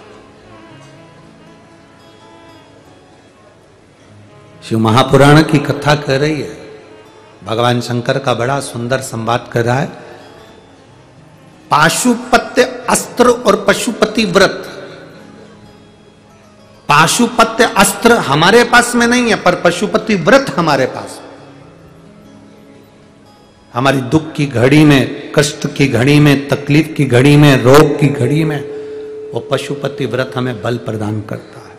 शिव महापुराण की कथा कह रही है, भगवान शंकर का बड़ा सुंदर संवाद कर रहा है। पाशुपत्य अस्त्र और पशुपति व्रत। पाशुपत्य अस्त्र हमारे पास में नहीं है, पर पशुपति व्रत हमारे पास। हमारी दुख की घड़ी में, कष्ट की घड़ी में, तकलीफ की घड़ी में, रोग की घड़ी में वो पशुपति व्रत हमें बल प्रदान करता है,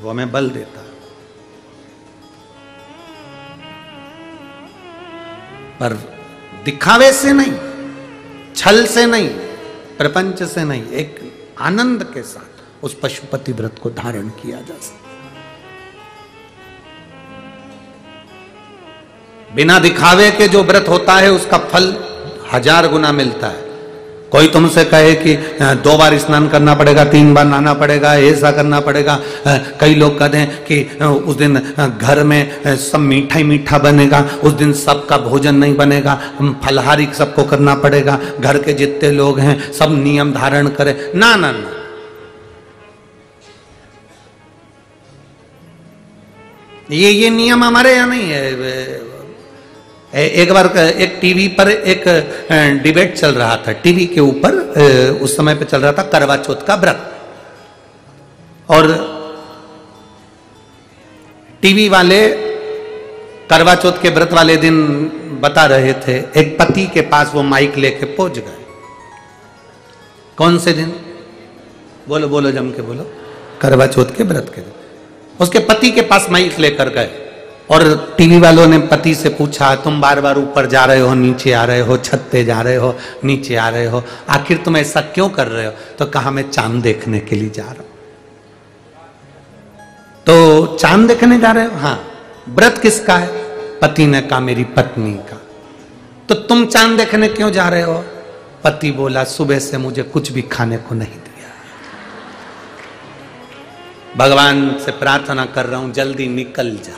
वो हमें बल देता है। पर दिखावे से नहीं, छल से नहीं, प्रपंच से नहीं, एक आनंद के साथ उस पशुपति व्रत को धारण किया जा सकता। बिना दिखावे के जो व्रत होता है उसका फल 1000 गुना मिलता है। कोई तुमसे कहे कि 2 बार स्नान करना पड़ेगा, 3 बार नहाना पड़ेगा, ऐसा करना पड़ेगा। कई लोग कहते हैं कि उस दिन घर में सब मीठा ही मीठा बनेगा, उस दिन सबका भोजन नहीं बनेगा, फलहारी सबको करना पड़ेगा, घर के जितने लोग हैं सब नियम धारण करें। ना ना ना, ये नियम हमारे यहाँ नहीं है। एक बार एक टीवी पर एक डिबेट चल रहा था, टीवी के ऊपर उस समय पे चल रहा था करवा चौथ का व्रत, और टीवी वाले करवा चौथ के व्रत वाले दिन बता रहे थे। एक पति के पास वो माइक लेके पहुंच गए। कौन से दिन? बोलो बोलो, जम के बोलो। करवा चौथ के व्रत के दिन उसके पति के पास माइक लेकर गए, और टीवी वालों ने पति से पूछा, तुम बार बार ऊपर जा रहे हो, नीचे आ रहे हो, छत पे जा रहे हो, नीचे आ रहे हो, आखिर तुम ऐसा क्यों कर रहे हो? तो कहा, मैं चांद देखने के लिए जा रहा हूं। तो चांद देखने जा रहे हो? हाँ। व्रत किसका है? पति ने कहा, मेरी पत्नी का। तो तुम चांद देखने क्यों जा रहे हो? पति बोला, सुबह से मुझे कुछ भी खाने को नहीं दिया, भगवान से प्रार्थना कर रहा हूं जल्दी निकल जा,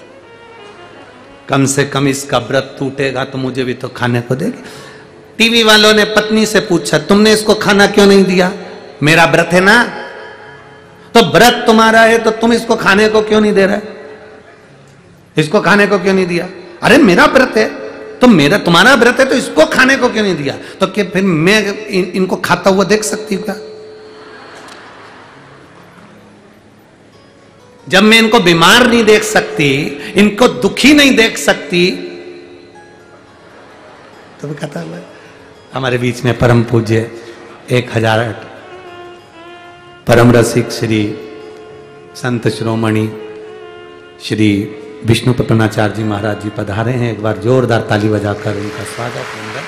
कम से कम इसका व्रत टूटेगा तो मुझे भी तो खाने को देगी। टीवी वालों ने पत्नी से पूछा, तुमने इसको खाना क्यों नहीं दिया? मेरा व्रत है ना। तो व्रत तुम्हारा है तो तुम इसको खाने को क्यों नहीं दे रहे? इसको खाने को क्यों नहीं दिया? अरे मेरा व्रत है तो मेरा, तुम्हारा व्रत है तो इसको खाने को क्यों नहीं दिया? तो क्या फिर मैं इनको खाता हुआ देख सकती हूँ क्या? जब मैं इनको बीमार नहीं देख सकती, इनको दुखी नहीं देख सकती, तो वो कहता है। हमारे बीच में परम पूज्य 1008 परम रसिक श्री संत शिरोमणि श्री विष्णु पपनाचार्य जी महाराज जी पधारे हैं। एक बार जोरदार ताली बजाकर उनका स्वागत करूंगा।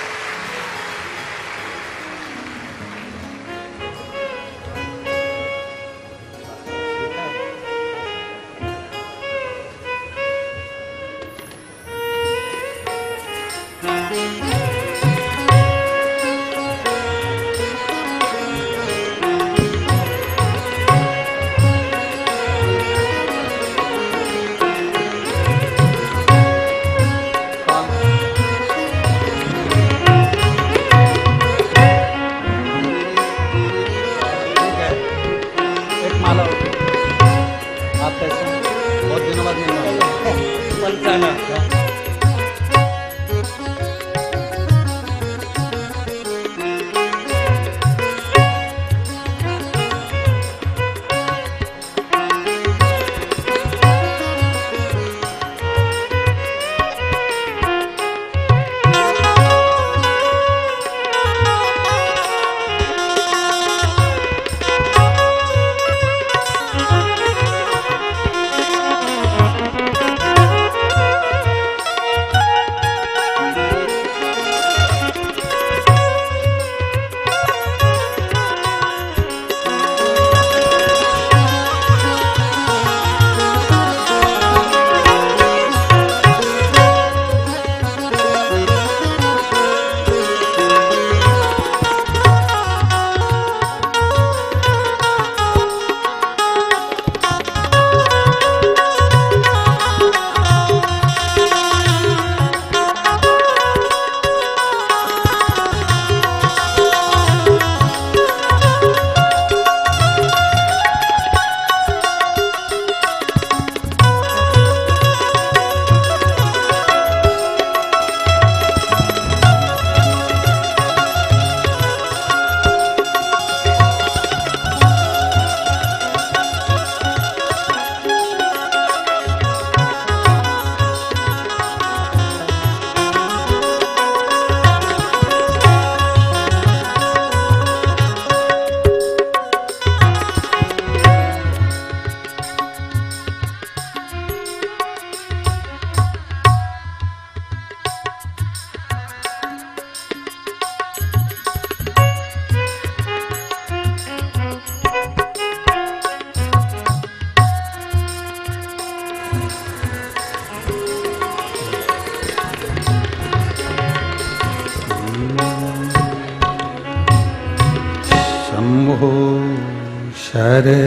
शरणे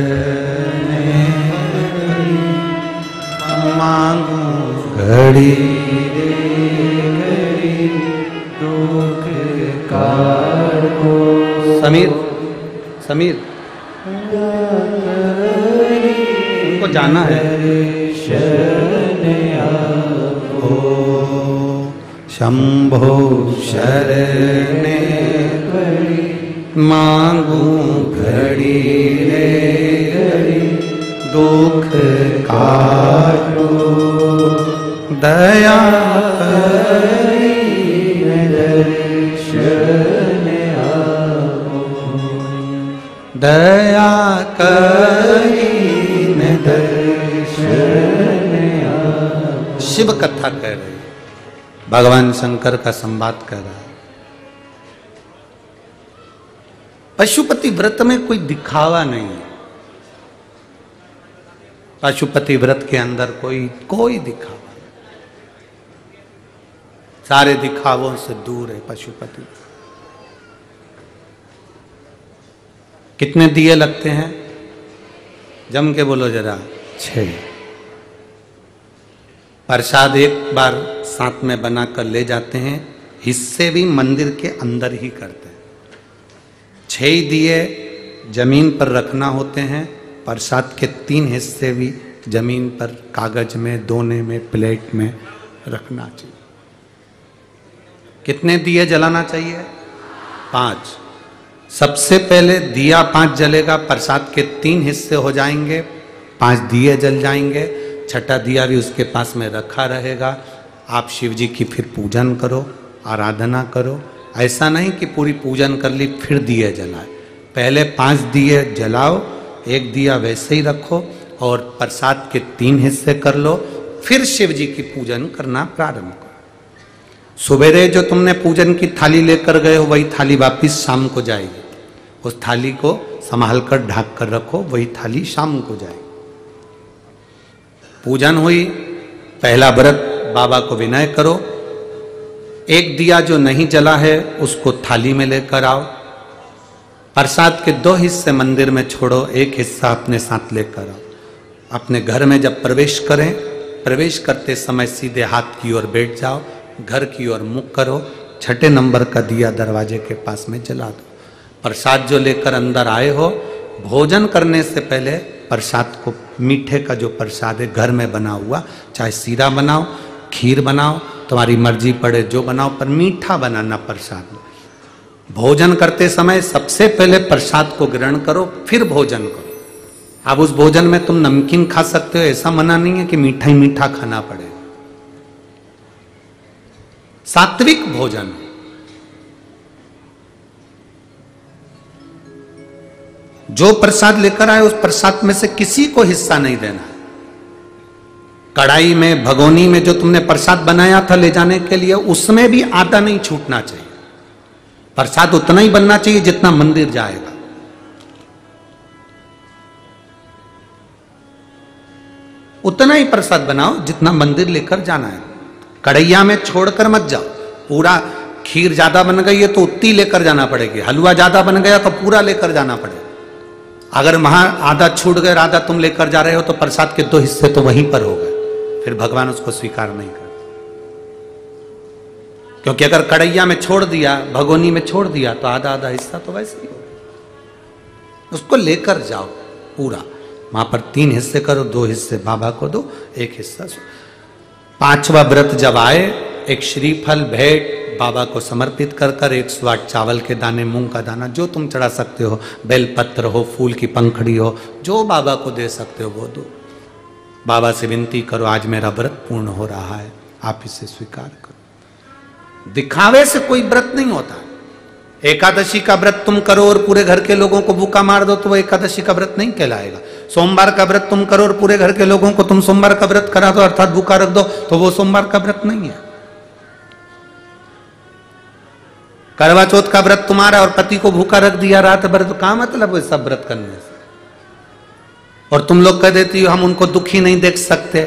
मांगू घड़ी दुख काटो। समीर समीर उनको जाना है। शंभो शरणे मांगू घड़ी रे घड़ी दुख काटो। दया दर्शन आओ। दया करीन दर्शन आओ। शिव कथा कह रहे, भगवान शंकर का संवाद कर रहा है। पशुपति व्रत में कोई दिखावा नहीं है। पशुपति व्रत के अंदर कोई दिखावा नहीं। सारे दिखावों से दूर है पशुपति। कितने दिए लगते हैं? जम के बोलो जरा। 6। प्रसाद एक बार साथ में बनाकर ले जाते हैं। हिस्से भी मंदिर के अंदर ही करते हैं। 6 दिए जमीन पर रखना होते हैं। प्रसाद के 3 हिस्से भी जमीन पर कागज में, दोने में, प्लेट में रखना चाहिए। कितने दिए जलाना चाहिए? 5। सबसे पहले दिया 5 जलेगा, प्रसाद के 3 हिस्से हो जाएंगे, 5 दिए जल जाएंगे। छठा दिया भी उसके पास में रखा रहेगा। आप शिव जी की फिर पूजन करो, आराधना करो। ऐसा नहीं कि पूरी पूजन कर ली फिर दिए जलाए। पहले 5 दिए जलाओ, 1 दिया वैसे ही रखो और प्रसाद के 3 हिस्से कर लो, फिर शिव जी की पूजन करना प्रारंभ करो। सुबेरे जो तुमने पूजन की थाली लेकर गए हो वही थाली वापिस शाम को जाएगी। उस थाली को संभाल कर ढक कर रखो, वही थाली शाम को जाएगी। पूजन हुई, पहला व्रत बाबा को विनय करो। 1 दिया जो नहीं जला है उसको थाली में लेकर आओ। प्रसाद के 2 हिस्से मंदिर में छोड़ो, 1 हिस्सा अपने साथ लेकर आओ। अपने घर में जब प्रवेश करें, प्रवेश करते समय सीधे हाथ की ओर बैठ जाओ, घर की ओर मुख करो। 6 नंबर का दिया दरवाजे के पास में जला दो। प्रसाद जो लेकर अंदर आए हो, भोजन करने से पहले प्रसाद को, मीठे का जो प्रसाद है घर में बना हुआ, चाहे सीरा बनाओ, खीर बनाओ, तुम्हारी मर्जी पड़े जो बनाओ, पर मीठा बनाना प्रसाद। भोजन करते समय सबसे पहले प्रसाद को ग्रहण करो, फिर भोजन करो। अब उस भोजन में तुम नमकीन खा सकते हो, ऐसा मना नहीं है कि मीठा ही मीठा खाना पड़ेगा। सात्विक भोजन। जो प्रसाद लेकर आए उस प्रसाद में से किसी को हिस्सा नहीं देना। कढ़ाई में, भगोनी में जो तुमने प्रसाद बनाया था ले जाने के लिए, उसमें भी आधा नहीं छूटना चाहिए। प्रसाद उतना ही बनना चाहिए जितना मंदिर जाएगा। उतना ही प्रसाद बनाओ जितना मंदिर लेकर जाना है। कढ़ैया में छोड़कर मत जाओ। पूरा खीर ज्यादा बन गई है तो उतनी लेकर जाना पड़ेगी। हलवा ज्यादा बन गया तो पूरा लेकर जाना पड़ेगा। अगर वहां आधा छूट गए, आधा तुम लेकर जा रहे हो, तो प्रसाद के 2 हिस्से तो वहीं पर हो गए। फिर भगवान उसको स्वीकार नहीं करते। क्योंकि अगर कढ़ैया में छोड़ दिया, भगोनी में छोड़ दिया, तो आधा आधा हिस्सा तो वैसे ही हो। उसको लेकर जाओ पूरा। वहां पर 3 हिस्से करो, 2 हिस्से बाबा को दो, 1 हिस्सा। 5वां व्रत जब आए, एक श्रीफल भेंट बाबा को समर्पित कर कर 108 चावल के दाने, मूंग का दाना, जो तुम चढ़ा सकते हो, बेलपत्र हो, फूल की पंखड़ी हो, जो बाबा को दे सकते हो वो दो। बाबा से विनती करो, आज मेरा व्रत पूर्ण हो रहा है, आप इसे स्वीकार करो। दिखावे से कोई व्रत नहीं होता। एकादशी का व्रत तुम करो और पूरे घर के लोगों को भूखा मार दो तो वो एकादशी का व्रत नहीं कहलाएगा। सोमवार का व्रत तुम करो और पूरे घर के लोगों को तुम सोमवार का व्रत करा दो, अर्थात भूखा रख दो, तो वो सोमवार का व्रत नहीं है। करवा चौथ का व्रत तुम्हारा और पति को भूखा रख दिया रात भर, तो क्या मतलब है सब व्रत करने से? और तुम लोग कह देती हो हम उनको दुखी नहीं देख सकते,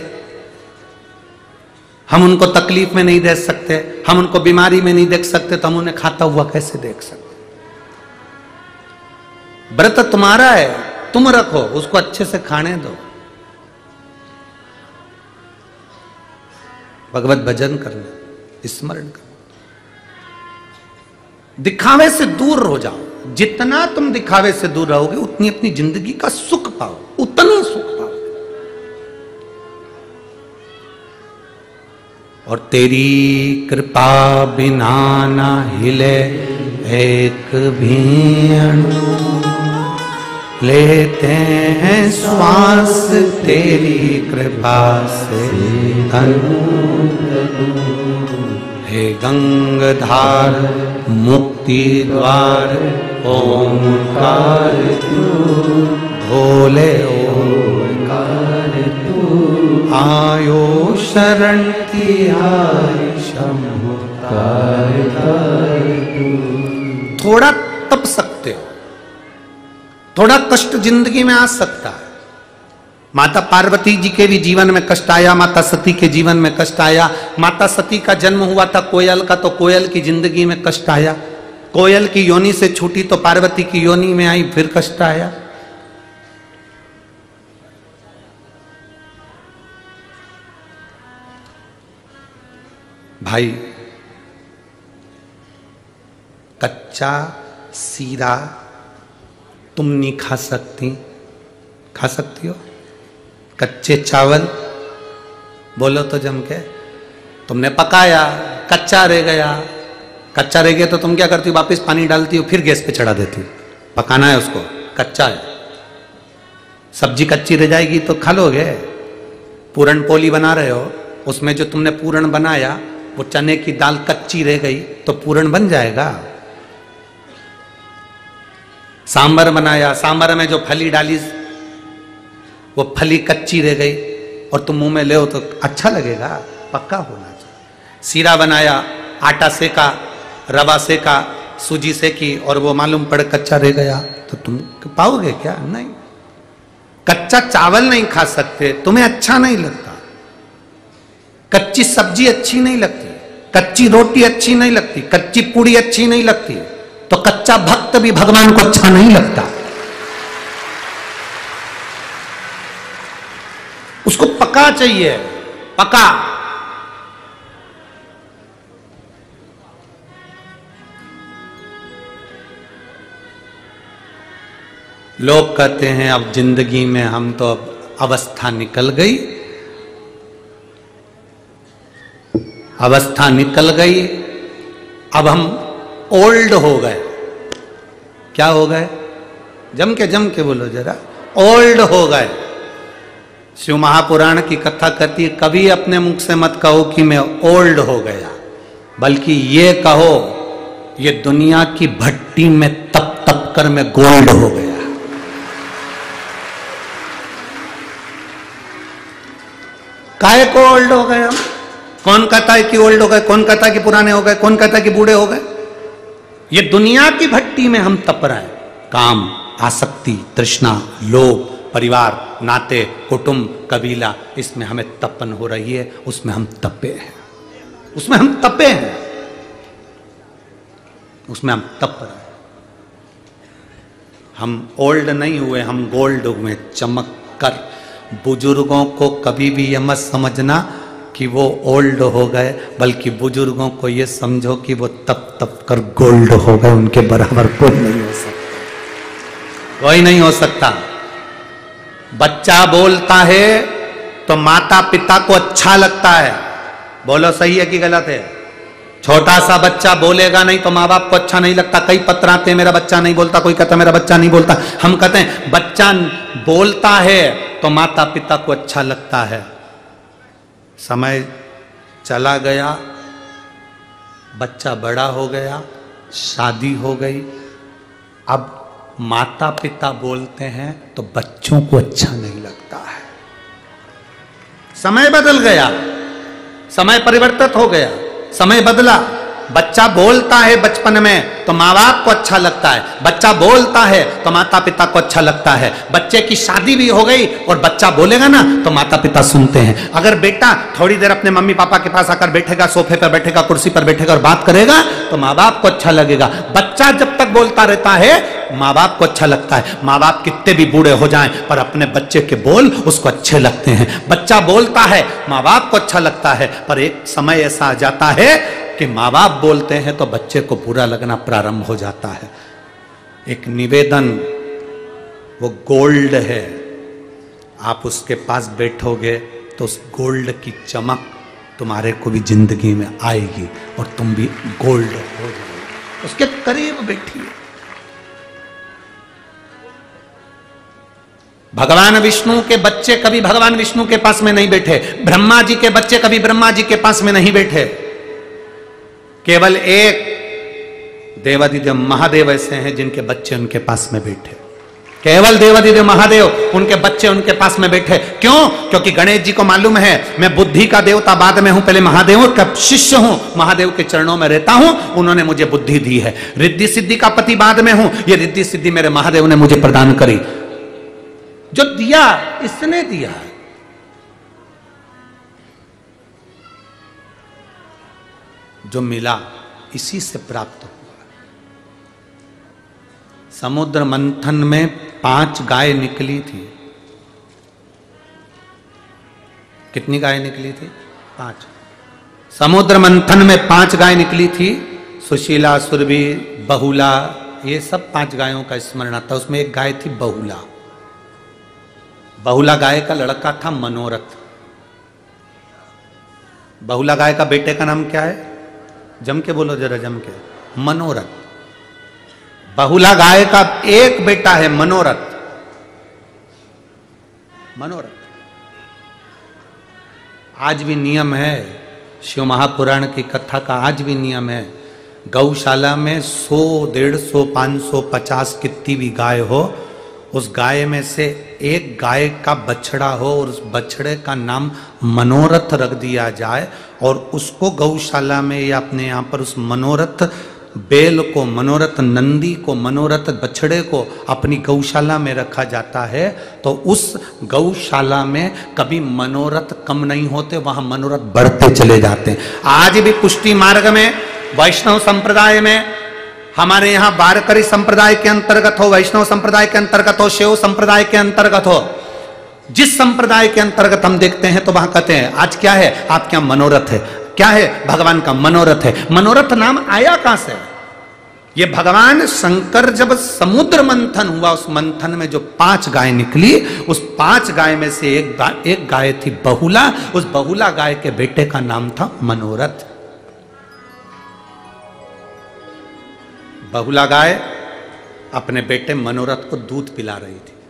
हम उनको तकलीफ में नहीं देख सकते, हम उनको बीमारी में नहीं देख सकते, तो हम उन्हें खाता हुआ कैसे देख सकते? व्रत तुम्हारा है, तुम रखो, उसको अच्छे से खाने दो। भगवत भजन करना, स्मरण करना, दिखावे से दूर हो जाओ। जितना तुम दिखावे से दूर रहोगे उतनी अपनी जिंदगी का सुख पाओ, उतना सुख पाओ। और तेरी कृपा बिना ना हिले एक भी अणु, लेते हैं श्वास तेरी कृपा से तनु। हे गंगाधार मुक्ति द्वार ओंकार तू, भोले ओंकार तू, आयो शरण तिहारी शंभुकार तू। थोड़ा तप सकते हो, थोड़ा कष्ट जिंदगी में आ सकता है। माता पार्वती जी के भी जीवन में कष्ट आया, माता सती के जीवन में कष्ट आया। माता सती का जन्म हुआ था कोयल का, तो कोयल की जिंदगी में कष्ट आया। कोयल की योनि से छूटी तो पार्वती की योनि में आई, फिर कष्ट आया। भाई, कच्चा सीरा तुम नहीं खा सकती, खा सकती हो? कच्चे चावल बोलो तो जम के, तुमने पकाया, कच्चा रह गया। कच्चा रह गया तो तुम क्या करती हो? वापस पानी डालती हो, फिर गैस पे चढ़ा देती हो। पकाना है उसको, कच्चा है। सब्जी कच्ची रह जाएगी तो खा लोगे। पूरन पोली बना रहे हो, उसमें जो तुमने पूरन बनाया वो चने की दाल कच्ची रह गई तो पूरन बन जाएगा। सांबर बनाया, सांबर में जो फली डाली वो फली कच्ची रह गई और तुम मुंह में ले हो तो अच्छा लगेगा? पक्का होना चाहिए। सीरा बनाया, आटा सेका, रवा सेका, सूजी सेकी और वो मालूम पड़े कच्चा रह गया तो तुम पाओगे क्या? नहीं। कच्चा चावल नहीं खा सकते, तुम्हें अच्छा नहीं लगता। कच्ची सब्जी अच्छी नहीं लगती, कच्ची रोटी अच्छी नहीं लगती, कच्ची पूड़ी अच्छी नहीं लगती, तो कच्चा भक्त भी भगवान को अच्छा नहीं लगता। उसको पका चाहिए, पका। लोग कहते हैं अब जिंदगी में हम तो अब अवस्था निकल गई, अवस्था निकल गई, अब हम ओल्ड हो गए। क्या हो गए? जम के बोलो जरा, ओल्ड हो गए। शिव महापुराण की कथा कहती है, कभी अपने मुख से मत कहो कि मैं ओल्ड हो गया, बल्कि ये कहो ये दुनिया की भट्टी में तप तप कर मैं गोल्ड हो गया। काहे को ओल्ड हो गए हम? कौन कहता है कि ओल्ड हो गए? कौन कहता है कि पुराने हो गए? कौन कहता है कि बूढ़े हो गए? ये दुनिया की भट्टी में हम तप रहे हैं। काम, आसक्ति, तृष्णा, लोभ, परिवार, नाते, कुटुंब, कबीला, इसमें हमें तपन हो रही है। उसमें हम तपे हैं, उसमें हम तपे हैं, उसमें हम तप रहे हैं। हम ओल्ड नहीं हुए, हम गोल्ड हुए चमक कर। बुजुर्गों को कभी भी यह मत समझना कि वो ओल्ड हो गए, बल्कि बुजुर्गों को ये समझो कि वो तप तप कर गोल्ड हो गए। उनके बराबर कोई नहीं हो सकता, कोई नहीं हो सकता। बच्चा बोलता है तो माता पिता को अच्छा लगता है। बोलो सही है कि गलत है? छोटा सा बच्चा बोलेगा नहीं तो माँ बाप को अच्छा नहीं लगता। कई पत्र आते हैं मेरा बच्चा नहीं बोलता, कोई कहता मेरा बच्चा नहीं बोलता। हम कहते हैं बच्चा बोलता है तो माता पिता को अच्छा लगता है। समय चला गया, बच्चा बड़ा हो गया, शादी हो गई, अब माता पिता बोलते हैं तो बच्चों को अच्छा नहीं लगता है। समय बदल गया, समय परिवर्तित हो गया, समय बदला। बच्चा बोलता है बचपन में तो माँ बाप को अच्छा लगता है, बच्चा बोलता है तो माता पिता को अच्छा लगता है। बच्चे की शादी भी हो गई और बच्चा बोलेगा ना तो माता पिता सुनते हैं। अगर बेटा थोड़ी देर अपने मम्मी पापा के पास आकर बैठेगा, सोफे पर बैठेगा, कुर्सी पर बैठेगा और बात करेगा तो माँ बाप को अच्छा लगेगा। बच्चा जब तक बोलता रहता है माँ बाप को अच्छा लगता है। माँ बाप कितने भी बूढ़े हो जाएं पर अपने बच्चे के बोल उसको अच्छे लगते हैं। बच्चा बोलता है, माँ बाप को अच्छा लगता है, पर एक समय ऐसा आ जाता है कि माँ बाप बोलते हैं तो बच्चे को बुरा लगना प्रारंभ हो जाता है। एक निवेदन, वो गोल्ड है, आप उसके पास बैठोगे तो उस गोल्ड की चमक तुम्हारे को भी जिंदगी में आएगी और तुम भी गोल्ड हो जाओगे। उसके करीब बैठिए। भगवान विष्णु के बच्चे कभी भगवान विष्णु के पास में नहीं बैठे, ब्रह्मा जी के बच्चे कभी ब्रह्मा जी के पास में नहीं बैठे। केवल एक देवादिदेव महादेव ऐसे हैं जिनके बच्चे उनके पास में बैठे। केवल देवादिदेव महादेव, उनके बच्चे उनके पास में बैठे। क्यों? क्योंकि गणेश जी को मालूम है मैं बुद्धि का देवता बाद में हूं, पहले महादेव का शिष्य हूं, महादेव के चरणों में रहता हूं, उन्होंने मुझे बुद्धि दी है। रिद्धि सिद्धि का पति बाद में हूं, ये रिद्धि सिद्धि मेरे महादेव ने मुझे प्रदान करी। जो दिया इसने दिया। जो मिला इसी से प्राप्त हुआ। समुद्र मंथन में 5 गाय निकली थी। कितनी गाय निकली थी? 5। समुद्र मंथन में 5 गाय निकली थी। सुशीला, सुरभि, बहुला, ये सब 5 गायों का स्मरण आता। उसमें एक गाय थी बहुला। बहुला गाय का लड़का था मनोरथ। बहुला गाय का बेटे का नाम क्या है? जम के बोलो जरा, जम के। मनोरथ। बहुला गाय का एक बेटा है मनोरथ। मनोरथ। आज भी नियम है, शिव महापुराण की कथा का आज भी नियम है, गौशाला में 100, 150, 500, 50 कितनी भी गाय हो, उस गाय में से एक गाय का बछड़ा हो और उस बछड़े का नाम मनोरथ रख दिया जाए और उसको गौशाला में या अपने यहाँ पर उस मनोरथ बैल को, मनोरथ नंदी को, मनोरथ बछड़े को अपनी गौशाला में रखा जाता है, तो उस गौशाला में कभी मनोरथ कम नहीं होते, वहां मनोरथ बढ़ते चले जाते हैं। आज भी पुष्टि मार्ग में, वैष्णव संप्रदाय में, हमारे यहाँ वारकरी संप्रदाय के अंतर्गत हो, वैष्णव संप्रदाय के अंतर्गत हो, शैव संप्रदाय के अंतर्गत हो, जिस संप्रदाय के अंतर्गत हम देखते हैं तो वहां कहते हैं आज क्या है? आपके यहाँ मनोरथ है। क्या है? भगवान का मनोरथ है। मनोरथ नाम आया कहां से? ये भगवान शंकर जब समुद्र मंथन हुआ, उस मंथन में जो 5 गाय निकली, उस 5 गाय में से एक गाय थी बहुला। उस बहुला गाय के बेटे का नाम था मनोरथ। बहुला गाय अपने बेटे मनोरथ को दूध पिला रही थी।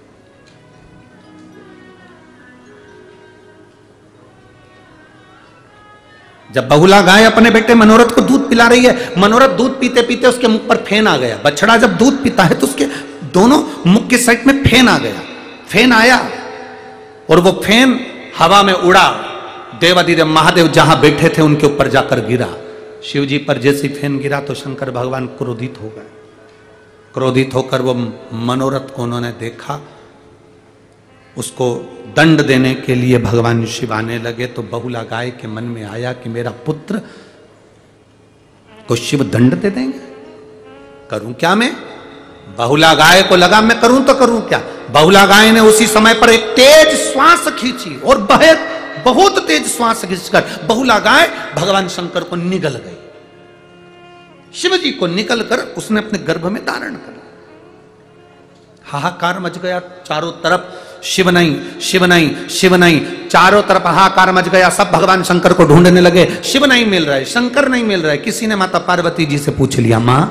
जब बहुला गाय अपने बेटे मनोरथ को दूध पिला रही है, मनोरथ दूध पीते पीते उसके मुख पर फेन आ गया। बछड़ा जब दूध पीता है तो उसके दोनों मुख के साइड में फेन आ गया। फेन आया और वो फेन हवा में उड़ा, देवादिदेव महादेव जहां बैठे थे उनके ऊपर जाकर गिरा। शिव जी पर जैसे फेन गिरा तो शंकर भगवान क्रोधित हो गए। क्रोधित होकर वो मनोरथ को उन्होंने देखा, उसको दंड देने के लिए भगवान शिव आने लगे। तो बहुला गाय के मन में आया कि मेरा पुत्र को शिव दंड दे देंगे, करूं क्या मैं? बहुला गाय को लगा मैं करूं तो करूं क्या। बहुला गाय ने उसी समय पर एक तेज श्वास खींची और बहुत तेज श्वास खींचकर बहुला गाय भगवान शंकर को निगल गई। शिव जी को निकल कर उसने अपने गर्भ में धारण कर। हाहाकार मच गया चारों तरफ, शिव नहीं, शिव नहीं, शिव नहीं, चारों तरफ हाहाकार मच गया। सब भगवान शंकर को ढूंढने लगे, शिव नहीं मिल रहा है, शंकर नहीं मिल रहा है। किसी ने माता पार्वती जी से पूछ लिया, मां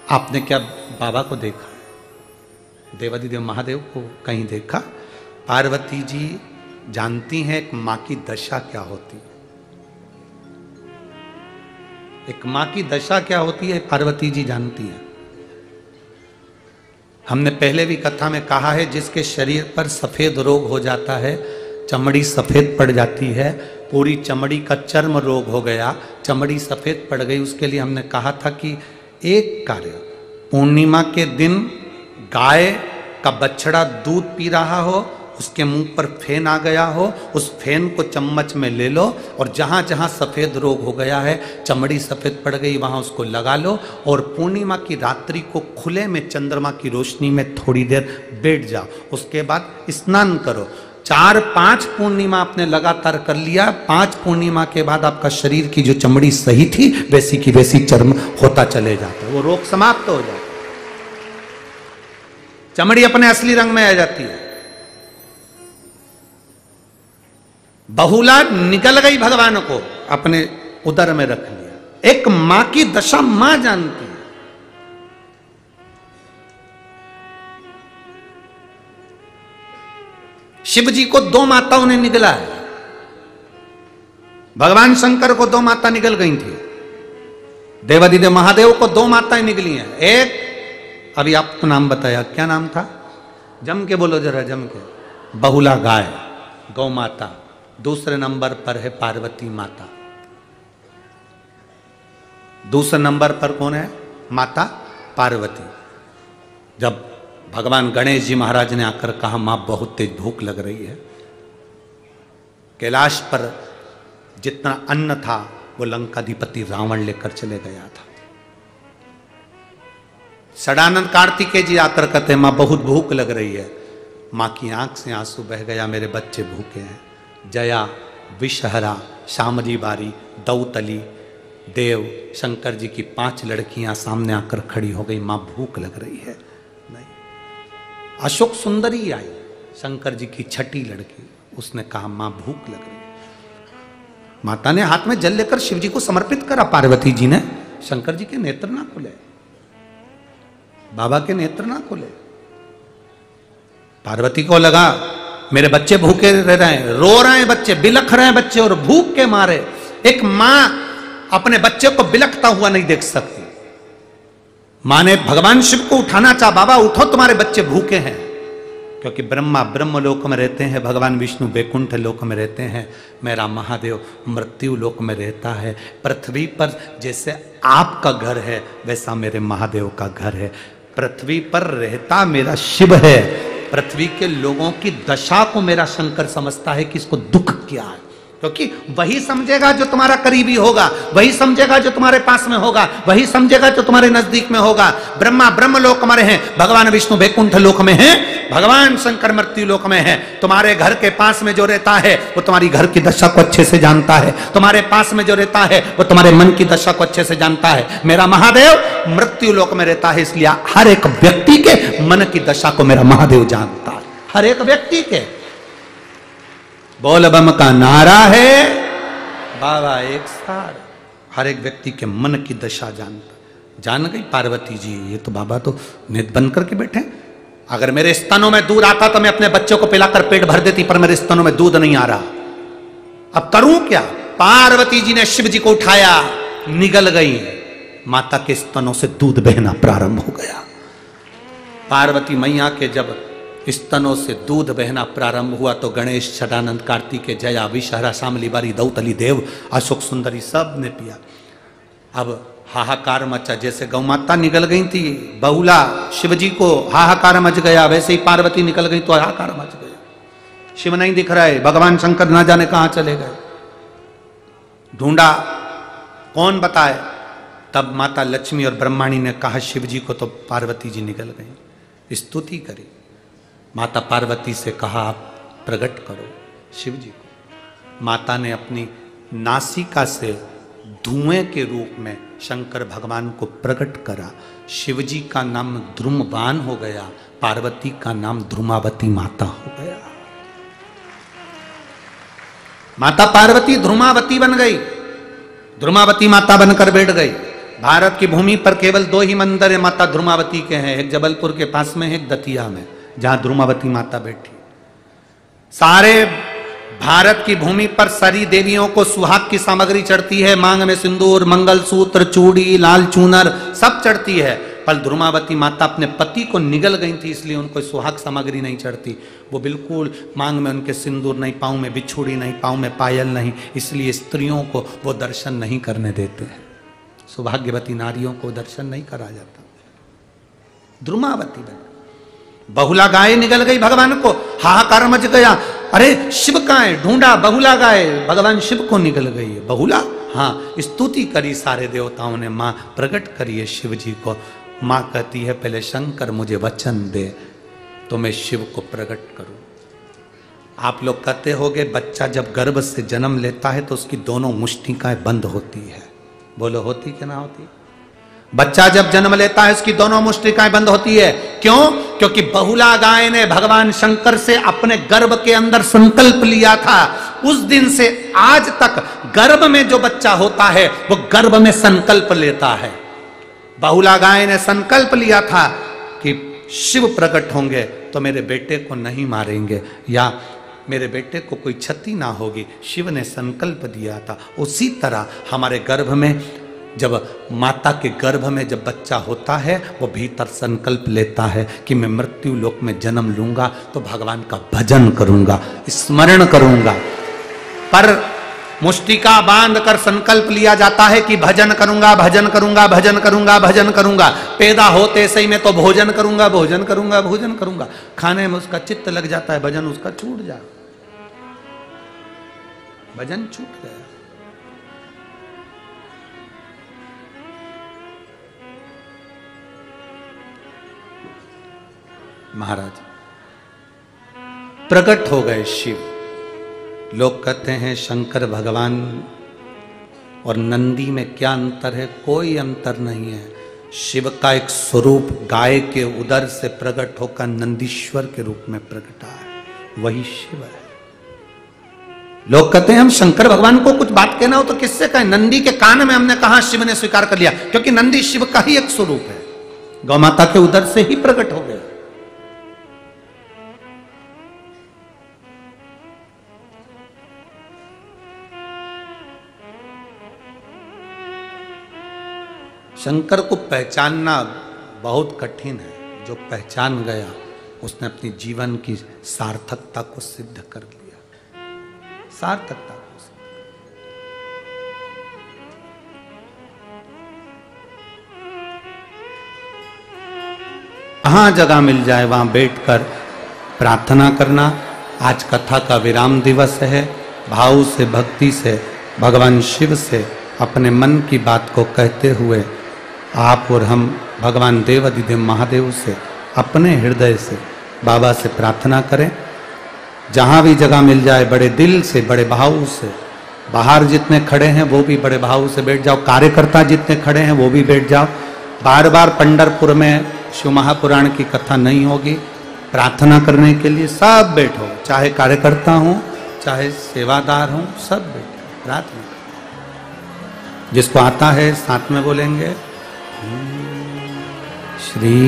आपने क्या बाबा को देखा? देवादिदेव महादेव को कहीं देखा? पार्वती जी जानती हैं एक मां की दशा क्या होती है। एक मां की दशा क्या होती है पार्वती जी जानती है। हमने पहले भी कथा में कहा है, जिसके शरीर पर सफेद रोग हो जाता है, चमड़ी सफेद पड़ जाती है, पूरी चमड़ी का चर्म रोग हो गया, चमड़ी सफेद पड़ गई, उसके लिए हमने कहा था कि एक कार्य, पूर्णिमा के दिन गाय का बछड़ा दूध पी रहा हो उसके मुंह पर फेन आ गया हो, उस फेन को चम्मच में ले लो और जहां जहां सफेद रोग हो गया है, चमड़ी सफेद पड़ गई, वहां उसको लगा लो और पूर्णिमा की रात्रि को खुले में चंद्रमा की रोशनी में थोड़ी देर बैठ जाओ। उसके बाद स्नान करो। 4-5 पूर्णिमा आपने लगातार कर लिया, 5 पूर्णिमा के बाद आपका शरीर की जो चमड़ी सही थी वैसी की वैसी चर्म होता चले जाता है, वो रोग समाप्त हो जाता है, चमड़ी अपने असली रंग में आ जाती है। बहुला निकल गई, भगवान को अपने उदर में रख लिया। एक मां की दशा मां जानती है। शिव जी को 2 माताओं ने निकला है। भगवान शंकर को 2 माता निकल गई थी। देवादिदेव महादेव को 2 माताएं निकली हैं। एक अभी आपको नाम बताया, क्या नाम था? जम के बोलो जरा, जम के। बहुला गाय, गौ माता। दूसरे नंबर पर है पार्वती माता। दूसरे नंबर पर कौन है? माता पार्वती। जब भगवान गणेश जी महाराज ने आकर कहा, मां बहुत तेज भूख लग रही है, कैलाश पर जितना अन्न था वो लंकाधिपति रावण लेकर चले गया था। सदानंद कार्तिकेय जी आकर कहते, मां बहुत भूख लग रही है। मां की आंख से आंसू बह गया, मेरे बच्चे भूखे हैं। जया, विषहरा, शामली बारी, दौतली, देव, शंकर जी की 5 लड़कियां सामने आकर खड़ी हो गई, मां भूख लग रही है। नहीं, अशोक सुंदरी आई, शंकर जी की 6ठी लड़की, उसने कहा मां भूख लग रही है। माता ने हाथ में जल लेकर शिव जी को समर्पित करा। पार्वती जी ने, शंकर जी के नेत्र ना खुले, बाबा के नेत्र ना खुले। पार्वती को लगा मेरे बच्चे भूखे रह रहे हैं, रो रहे हैं बच्चे, बिलख रहे हैं बच्चे, और भूख के मारे एक मां अपने बच्चे को बिलखता हुआ नहीं देख सकती। मां ने भगवान शिव को उठाना चाहा, बाबा उठो तुम्हारे बच्चे भूखे हैं। क्योंकि ब्रह्मा ब्रह्म लोक में रहते हैं, भगवान विष्णु वैकुंठ लोक में रहते हैं, मेरा महादेव मृत्यु लोक में रहता है। पृथ्वी पर जैसे आपका घर है वैसा मेरे महादेव का घर है। पृथ्वी पर रहता मेरा शिव है। पृथ्वी के लोगों की दशा को मेरा शंकर समझता है कि इसको दुख क्या है, क्योंकि वही समझेगा जो तुम्हारा करीबी होगा, वही समझेगा जो तुम्हारे पास में होगा, वही समझेगा जो तुम्हारे नजदीक में होगा। ब्रह्मा ब्रह्म लोक में हैं, भगवान विष्णु वैकुंठ लोक में हैं, भगवान शंकर मृत्यु लोक में है। तुम्हारे घर के पास में जो रहता है वो तुम्हारी घर की दशा को अच्छे से जानता है। तुम्हारे पास में जो रहता है वो तुम्हारे मन की दशा को अच्छे से जानता है। मेरा महादेव मृत्यु लोक में रहता है, इसलिए हर एक व्यक्ति के मन की दशा को मेरा महादेव जानता है। हर एक व्यक्ति के बोल बम का नारा है, बाबा एक सार। हर एक व्यक्ति के मन की दशा जानता। जान गई पार्वती जी, ये तो बाबा तो नित बन करके बैठे। अगर मेरे स्तनों में दूध आता तो मैं अपने बच्चों को पिलाकर पेट भर देती, पर मेरे स्तनों में दूध नहीं आ रहा, अब करूं क्या? पार्वती जी ने शिव जी को उठाया, निगल गई, माता के स्तनों से दूध बहना प्रारंभ हो गया। पार्वती मैया के जब स्तनों से दूध बहना प्रारंभ हुआ तो गणेश, सदानंद, कार्तिकेय, जया, विषहरा, शामली बारी, दौतली, देव, अशोक सुंदरी सब ने पिया। अब हाहाकार मचा। जैसे गौ माता निकल गई थी, बहुला शिवजी को हाहाकार मच गया, वैसे ही पार्वती निकल गई तो हाहाकार मच गया। शिव नहीं दिख रहा है, भगवान शंकर ना जाने कहां चले गए। ढूंढा, कौन बताए? तब माता लक्ष्मी और ब्रह्माणी ने कहा शिव जी को तो पार्वती जी निकल गई। स्तुति करी। माता पार्वती से कहा आप प्रकट करो शिव जी को। माता ने अपनी नासिका से धुएं के रूप में शंकर भगवान को प्रकट करा। शिवजी का नाम द्रुमवान हो गया, पार्वती का नाम ध्रुमावती माता हो गया। माता पार्वती ध्रुमावती बन गई, ध्रुमावती माता बनकर बैठ गई। भारत की भूमि पर केवल 2 ही मंदिर है माता ध्रुमावती के हैं, एक जबलपुर के पास में, एक दतिया में, जहां ध्रुमावती माता बैठी। सारे भारत की भूमि पर सारी देवियों को सुहाग की सामग्री चढ़ती है, मांग में सिंदूर, मंगलसूत्र, चूड़ी, लाल चूनर सब चढ़ती है, पर ध्रुमावती माता अपने पति को निगल गई थी, इसलिए उनको सुहाग सामग्री नहीं चढ़ती। वो बिल्कुल मांग में उनके सिंदूर नहीं, पाँव में बिछुड़ी नहीं, पाँव में पायल नहीं, इसलिए स्त्रियों को वो दर्शन नहीं करने देते हैं। सौभाग्यवती नारियों को दर्शन नहीं करा जाता। ध्रुमावती बन। बहुला गाय निकल गई भगवान को, हाहाकार मच गया। अरे शिव कहाँ है, ढूंढा, बहुला गाय भगवान शिव को निकल गई है। बहुला, हाँ, स्तुति करी सारे देवताओं ने, माँ प्रकट करिए शिव जी को। माँ कहती है पहले शंकर मुझे वचन दे तो मैं शिव को प्रकट करूं। आप लोग कहते होगे बच्चा जब गर्भ से जन्म लेता है तो उसकी दोनों मुष्टिकाएं बंद होती है। बोलो होती कि ना होती? बच्चा जब जन्म लेता है उसकी दोनों मुष्टिकाएं बंद होती है। क्यों? क्योंकि बहुला गाय ने भगवान शंकर से अपने गर्भ के अंदर संकल्प लिया था। उस दिन से आज तक गर्भ में जो बच्चा होता है वो गर्भ में संकल्प लेता है। बहुला गाय ने संकल्प लिया था कि शिव प्रकट होंगे तो मेरे बेटे को नहीं मारेंगे या मेरे बेटे को कोई क्षति ना होगी। शिव ने संकल्प दिया था। उसी तरह हमारे गर्भ में, जब माता के गर्भ में जब बच्चा होता है वो भीतर संकल्प लेता है कि मैं मृत्यु लोक में जन्म लूंगा तो भगवान का भजन करूंगा, स्मरण करूंगा। पर मुष्टिका बांध कर संकल्प लिया जाता है कि भजन करूंगा, भजन करूंगा, भजन करूंगा, भजन करूंगा। पैदा होते सही में तो भोजन करूंगा, भोजन करूंगा, भोजन करूंगा। खाने में उसका चित्त लग जाता है, भजन उसका छूट जाए, भजन छूट गया। महाराज प्रकट हो गए शिव। लोग कहते हैं शंकर भगवान और नंदी में क्या अंतर है? कोई अंतर नहीं है। शिव का एक स्वरूप गाय के उदर से प्रकट होकर नंदीश्वर के रूप में प्रकटा है, वही शिव है। लोग कहते हैं हम शंकर भगवान को कुछ बात कहना हो तो किससे कहें? नंदी के कान में हमने कहा, शिव ने स्वीकार कर लिया, क्योंकि नंदी शिव का ही एक स्वरूप है, गौ माता के उदर से ही प्रकट हो गया। शंकर को पहचानना बहुत कठिन है। जो पहचान गया उसने अपनी जीवन की सार्थकता को सिद्ध कर लिया। सार्थकता को सिद्ध। जहां जगह मिल जाए वहां बैठकर प्रार्थना करना। आज कथा का विराम दिवस है। भाव से, भक्ति से भगवान शिव से अपने मन की बात को कहते हुए आप और हम भगवान देवाधिदेव महादेव से अपने हृदय से बाबा से प्रार्थना करें। जहाँ भी जगह मिल जाए बड़े दिल से, बड़े भाव से। बाहर जितने खड़े हैं वो भी बड़े भाव से बैठ जाओ। कार्यकर्ता जितने खड़े हैं वो भी बैठ जाओ। बार बार पंढरपुर में शिव महापुराण की कथा नहीं होगी। प्रार्थना करने के लिए सब बैठो, चाहे कार्यकर्ता हो चाहे सेवादार हो, सब बैठो, प्रार्थना। जिसको आता है साथ में बोलेंगे श्री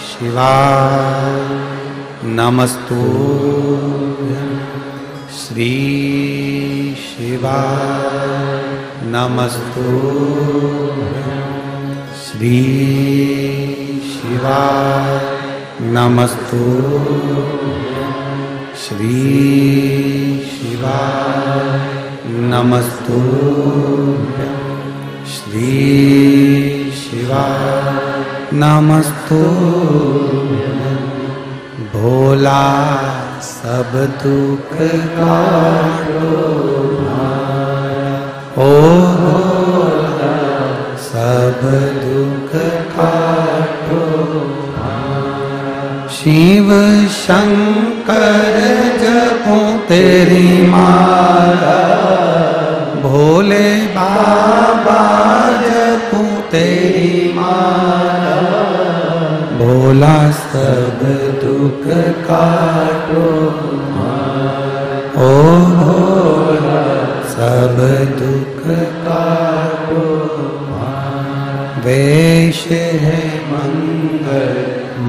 शिवाय नमस्तुभ्यं, श्री शिवाय नमस्तुभ्यं, श्री शिवाय नमस्तुभ्यं, श्री शिवाय नमस्तुभ्यं, श्री शिवाय नमस्तुभ्यं। भोला सब दुख काटो मारा, ओ भोला सब दुख काटो मारा। शिव शंकर जपो तेरी माला, भोले बाबा जपो तेरी माला। भोला सब दुख काटो मारा, ओ भोला सब दुख काटो मारा। वेश है मंगल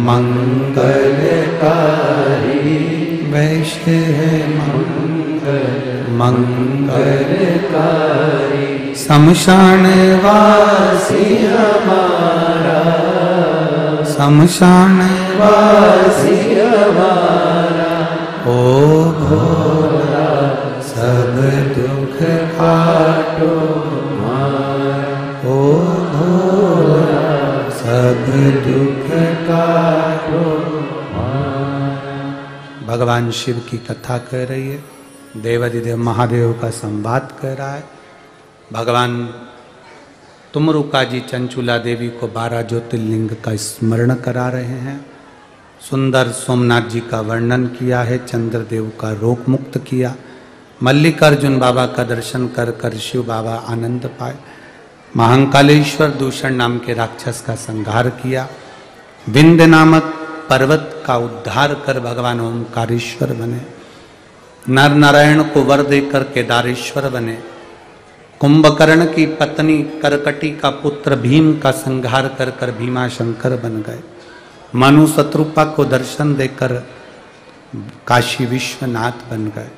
मंगलकारी, वेश है मंगल मंगलकारी। शमशान वासी हमारा, शमशान वासी हमारा। ओ भोला सब दुख काटो मारा, ओ भोला सब दुख काटो भगवान शिव की कथा कह रही है, देवाधिदेव महादेव का संवाद कह रहा है। भगवान तुमरुका जी चंचुला देवी को 12 ज्योतिर्लिंग का स्मरण करा रहे हैं। सुंदर सोमनाथ जी का वर्णन किया है, चंद्रदेव का रोग मुक्त किया, मल्लिकार्जुन बाबा का दर्शन कर कर शिव बाबा आनंद पाए, महाकालेश्वर दूषण नाम के राक्षस का संहार किया, विंध्य नामक पर्वत का उद्धार कर भगवान ओंकारेश्वर बने, नर नारायण को वर देकर केदारेश्वर बने, कुंभकर्ण की पत्नी करकटी का पुत्र भीम का संहार कर कर भीमा शंकर बन गए, मनु शत्रुपा को दर्शन देकर काशी विश्वनाथ बन गए,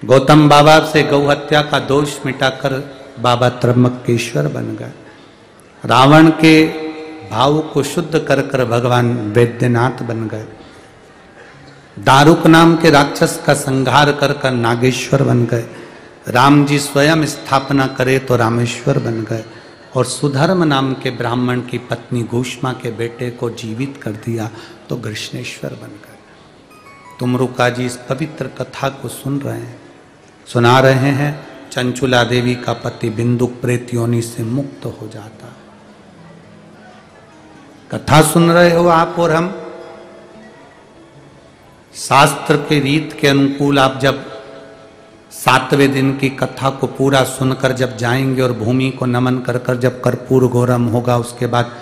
गौतम बाबा से गौ हत्या का दोष मिटाकर बाबा त्र्यंबकेश्वर बन गए, रावण के भाव को शुद्ध कर कर भगवान वैद्यनाथ बन गए, दारुक नाम के राक्षस का संहार कर कर नागेश्वर बन गए, राम जी स्वयं स्थापना करे तो रामेश्वर बन गए, और सुधर्म नाम के ब्राह्मण की पत्नी घूष्मा के बेटे को जीवित कर दिया तो कृष्णेश्वर बन गए। तुमरुका जी इस पवित्र कथा को सुन रहे हैं, सुना रहे हैं। चंचुला देवी का पति बिंदुक प्रेत योनि से मुक्त हो जाता है। कथा सुन रहे हो आप और हम। शास्त्र के रीत के अनुकूल आप जब 7वें दिन की कथा को पूरा सुनकर जब जाएंगे और भूमि को नमन कर कर जब कर्पूर गौरम होगा, उसके बाद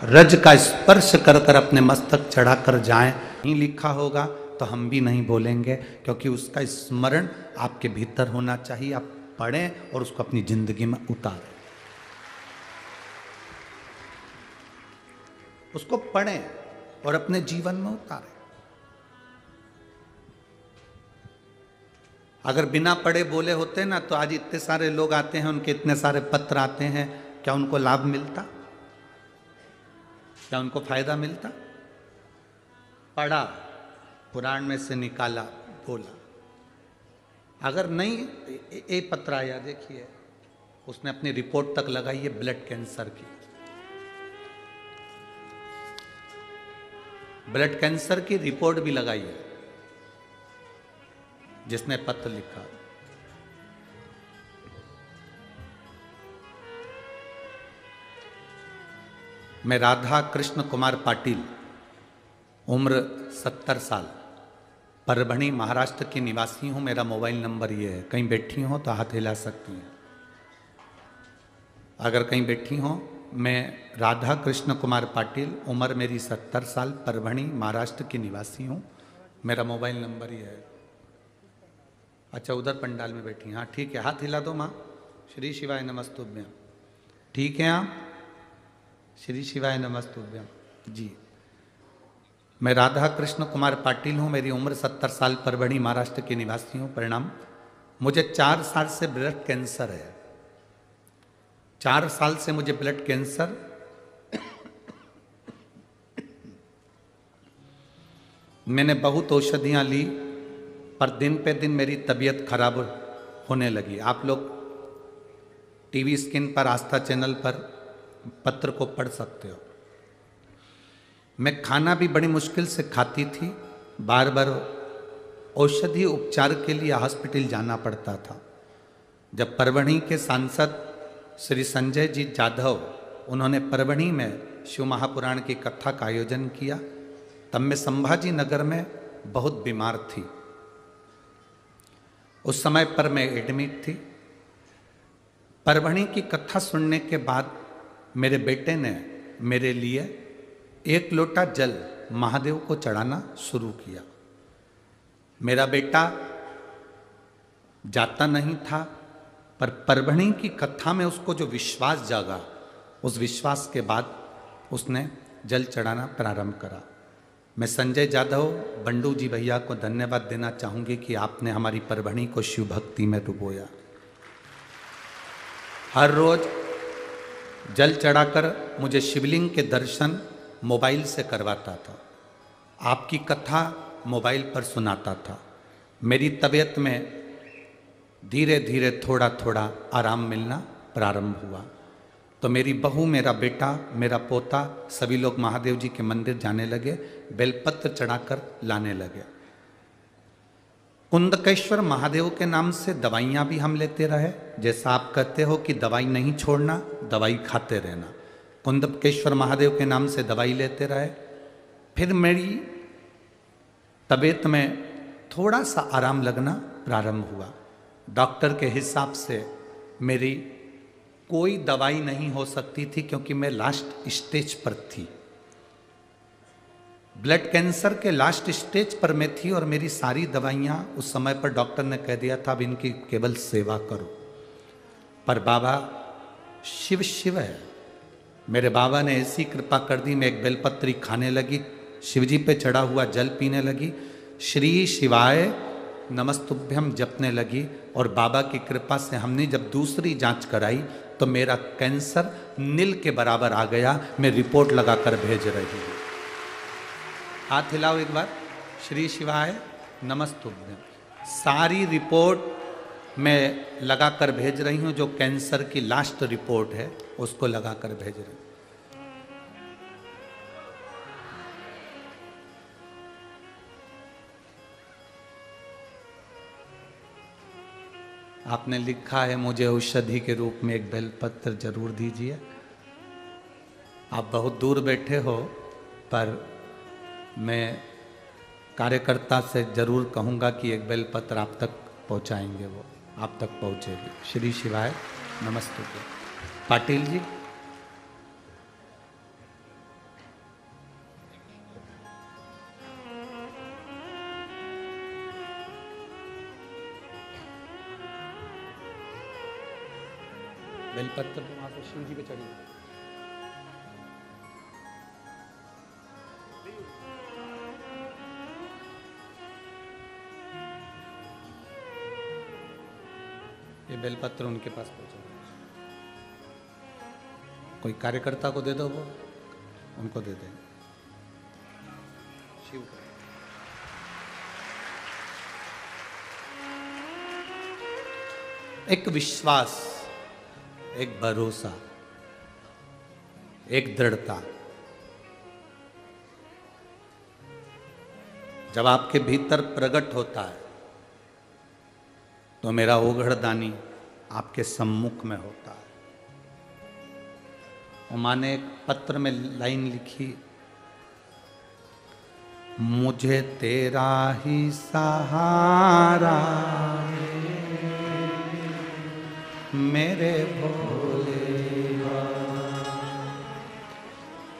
रज का स्पर्श कर कर अपने मस्तक चढ़ाकर जाएं, नहीं लिखा होगा तो हम भी नहीं बोलेंगे, क्योंकि उसका स्मरण आपके भीतर होना चाहिए। आप पढ़ें और उसको अपनी जिंदगी में उतारें, उसको पढ़ें और अपने जीवन में उतारें। अगर बिना पढ़े बोले होते ना तो आज इतने सारे लोग आते हैं, उनके इतने सारे पत्र आते हैं, क्या उनको लाभ मिलता? क्या उनको फायदा मिलता? पढ़ा, पुराण में से निकाला, बोला। अगर नहीं, एक पत्र आया देखिए, उसने अपनी रिपोर्ट तक लगाई है ब्लड कैंसर की। ब्लड कैंसर की रिपोर्ट भी लगाई है जिसने पत्र लिखा। मैं राधा कृष्ण कुमार पाटिल, उम्र 70 साल, परभणी महाराष्ट्र की निवासी हूं। मेरा मोबाइल नंबर ये है, कहीं बैठी हो तो हाथ हिला सकती हैं। अगर कहीं बैठी हो, मैं राधा कृष्ण कुमार पाटिल, उम्र मेरी 70 साल, परभणी महाराष्ट्र की निवासी हूं। मेरा मोबाइल नंबर ये है। अच्छा, उधर पंडाल में बैठी, हाँ ठीक है, हाथ हिला दो माँ। श्री शिवाय नमस्तुभ्यम। ठीक है आप? श्री शिवाय नमस्तुभ्यम जी। मैं राधा कृष्ण कुमार पाटिल हूँ, मेरी उम्र 70 साल, परभणी महाराष्ट्र की निवासी हूँ। परिणाम, मुझे 4 साल से ब्लड कैंसर है। 4 साल से मुझे ब्लड कैंसर। मैंने बहुत औषधियाँ ली, पर दिन पे दिन मेरी तबीयत खराब होने लगी। आप लोग टीवी स्क्रीन पर, आस्था चैनल पर पत्र को पढ़ सकते हो। मैं खाना भी बड़ी मुश्किल से खाती थी, बार बार औषधि उपचार के लिए हॉस्पिटल जाना पड़ता था। जब परभणी के सांसद श्री संजय जी जाधव, उन्होंने परभणी में शिव महापुराण की कथा का आयोजन किया, तब मैं संभाजी नगर में बहुत बीमार थी। उस समय पर मैं एडमिट थी। परभणी की कथा सुनने के बाद मेरे बेटे ने मेरे लिए 1 लोटा जल महादेव को चढ़ाना शुरू किया। मेरा बेटा जाता नहीं था, पर परभणी की कथा में उसको जो विश्वास जागा, उस विश्वास के बाद उसने जल चढ़ाना प्रारंभ करा। मैं संजय जाधव, बंडू जी भैया को धन्यवाद देना चाहूँगी कि आपने हमारी परभणी को शिव भक्ति में डुबोया। हर रोज जल चढ़ाकर मुझे शिवलिंग के दर्शन मोबाइल से करवाता था, आपकी कथा मोबाइल पर सुनाता था। मेरी तबीयत में धीरे धीरे थोड़ा थोड़ा आराम मिलना प्रारंभ हुआ। तो मेरी बहू, मेरा बेटा, मेरा पोता, सभी लोग महादेव जी के मंदिर जाने लगे, बेलपत्र चढ़ाकर लाने लगे। कुंदकेश्वर महादेव के नाम से दवाइयाँ भी हम लेते रहे, जैसा आप कहते हो कि दवाई नहीं छोड़ना, दवाई खाते रहना। कुंदकेश्वर महादेव के नाम से दवाई लेते रहे। फिर मेरी तबीयत में थोड़ा सा आराम लगना प्रारंभ हुआ। डॉक्टर के हिसाब से मेरी कोई दवाई नहीं हो सकती थी, क्योंकि मैं लास्ट स्टेज पर थी, ब्लड कैंसर के लास्ट स्टेज पर मैं थी। और मेरी सारी दवाइयाँ उस समय पर डॉक्टर ने कह दिया था अब इनकी केवल सेवा करो। पर बाबा शिव शिव है, मेरे बाबा ने ऐसी कृपा कर दी, मैं एक बेलपत्री खाने लगी, शिवजी पे चढ़ा हुआ जल पीने लगी, श्री शिवाय नमस्तुभ्यम जपने लगी। और बाबा की कृपा से हमने जब दूसरी जांच कराई तो मेरा कैंसर नील के बराबर आ गया। मैं रिपोर्ट लगाकर भेज रही हूँ। हाथ हिलाओ एक बार, श्री शिवाय नमस्तुभ्यम। सारी रिपोर्ट मैं लगाकर भेज रही हूँ, जो कैंसर की लास्ट रिपोर्ट है उसको लगाकर भेज रही हूँ। आपने लिखा है मुझे औषधि के रूप में एक बेलपत्र जरूर दीजिए। आप बहुत दूर बैठे हो, पर मैं कार्यकर्ता से जरूर कहूँगा कि एक बेलपत्र आप तक पहुँचाएंगे, वो आप तक पहुँचेगी। श्री शिवाय नमस्ते। पाटिल जी, बेलपत्र वहाँ से शिव जी पे चढ़ी। ये बेलपत्र उनके पास पहुंचा, कोई कार्यकर्ता को दे दो, वो उनको दे देंगे। शिव को एक विश्वास, एक भरोसा, एक दृढ़ता, जब आपके भीतर प्रकट होता है तो मेरा ओघड़दानी आपके सम्मुख में होता है। उमा ने एक पत्र में लाइन लिखी, मुझे तेरा ही सहारा मेरे भोले,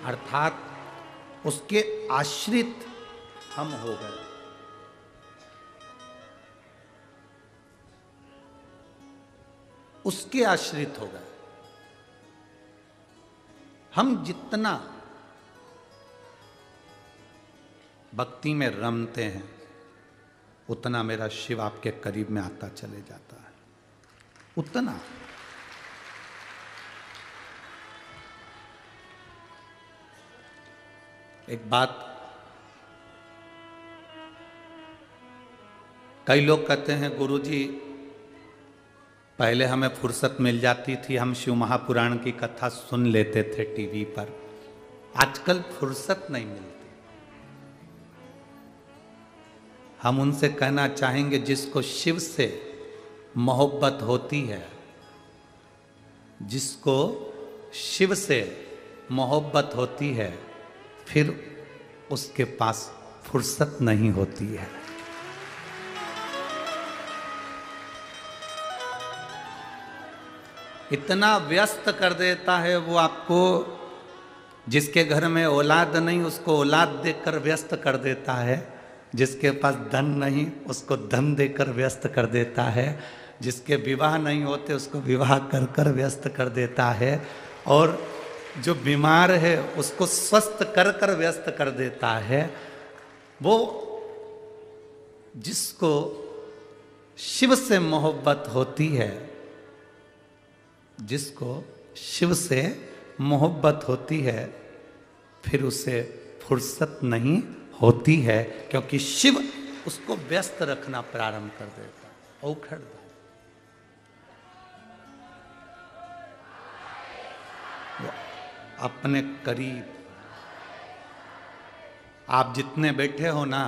अर्थात उसके आश्रित हम हो गए। उसके आश्रित हो गए। हम जितना भक्ति में रमते हैं उतना मेरा शिव आपके करीब में आता चले जाता है, उतना। एक बात, कई लोग कहते हैं गुरुजी पहले हमें फुर्सत मिल जाती थी, हम शिव महापुराण की कथा सुन लेते थे टीवी पर, आजकल फुर्सत नहीं मिलती। हम उनसे कहना चाहेंगे जिसको शिव से मोहब्बत होती है, जिसको शिव से मोहब्बत होती है, फिर उसके पास फुर्सत नहीं होती है। इतना व्यस्त कर देता है वो आपको, जिसके घर में औलाद नहीं उसको औलाद देकर व्यस्त कर देता है, जिसके पास धन नहीं उसको धन देकर व्यस्त कर देता है, जिसके विवाह नहीं होते उसको विवाह कर कर व्यस्त कर देता है, और जो बीमार है उसको स्वस्थ कर कर व्यस्त कर देता है। वो जिसको शिव से मोहब्बत होती है, जिसको शिव से मोहब्बत होती है, फिर उसे फुर्सत नहीं होती है, क्योंकि शिव उसको व्यस्त रखना प्रारंभ कर देता है। औखड़ अपने करीब आप जितने बैठे हो ना,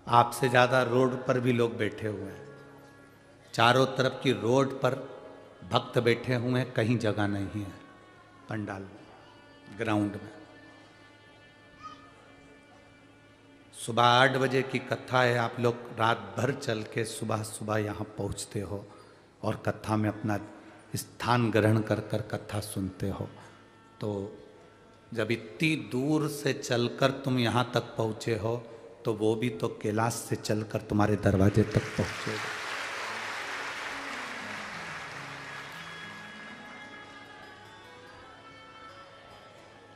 आपसे ज़्यादा रोड पर भी लोग बैठे हुए हैं, चारों तरफ की रोड पर भक्त बैठे हुए हैं, कहीं जगह नहीं है पंडाल में, ग्राउंड में। सुबह 8 बजे की कथा है, आप लोग रात भर चल के सुबह सुबह यहाँ पहुँचते हो और कथा में अपना स्थान ग्रहण कर कर कथा सुनते हो। तो जब इतनी दूर से चलकर तुम यहाँ तक पहुँचे हो तो वो भी तो कैलाश से चलकर तुम्हारे दरवाजे तक पहुँचेगा।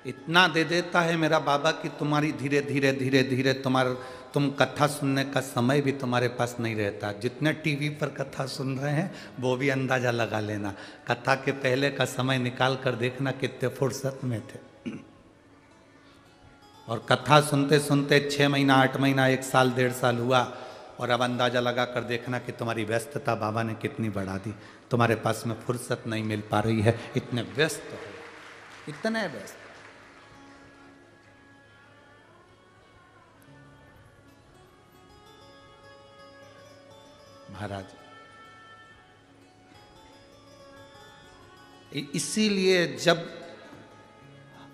इतना दे देता है मेरा बाबा कि तुम्हारी धीरे धीरे धीरे धीरे तुम कथा सुनने का समय भी तुम्हारे पास नहीं रहता। जितने टीवी पर कथा सुन रहे हैं वो भी अंदाजा लगा लेना, कथा के पहले का समय निकाल कर देखना कितने फुर्सत में थे। और कथा सुनते सुनते 6 महीना 8 महीना 1 साल 1.5 साल हुआ और अब अंदाजा लगा कर देखना कि तुम्हारी व्यस्तता बाबा ने कितनी बढ़ा दी। तुम्हारे पास में फुर्सत नहीं मिल पा रही है, इतने व्यस्त हो, इतने व्यस्त। महाराज इसीलिए जब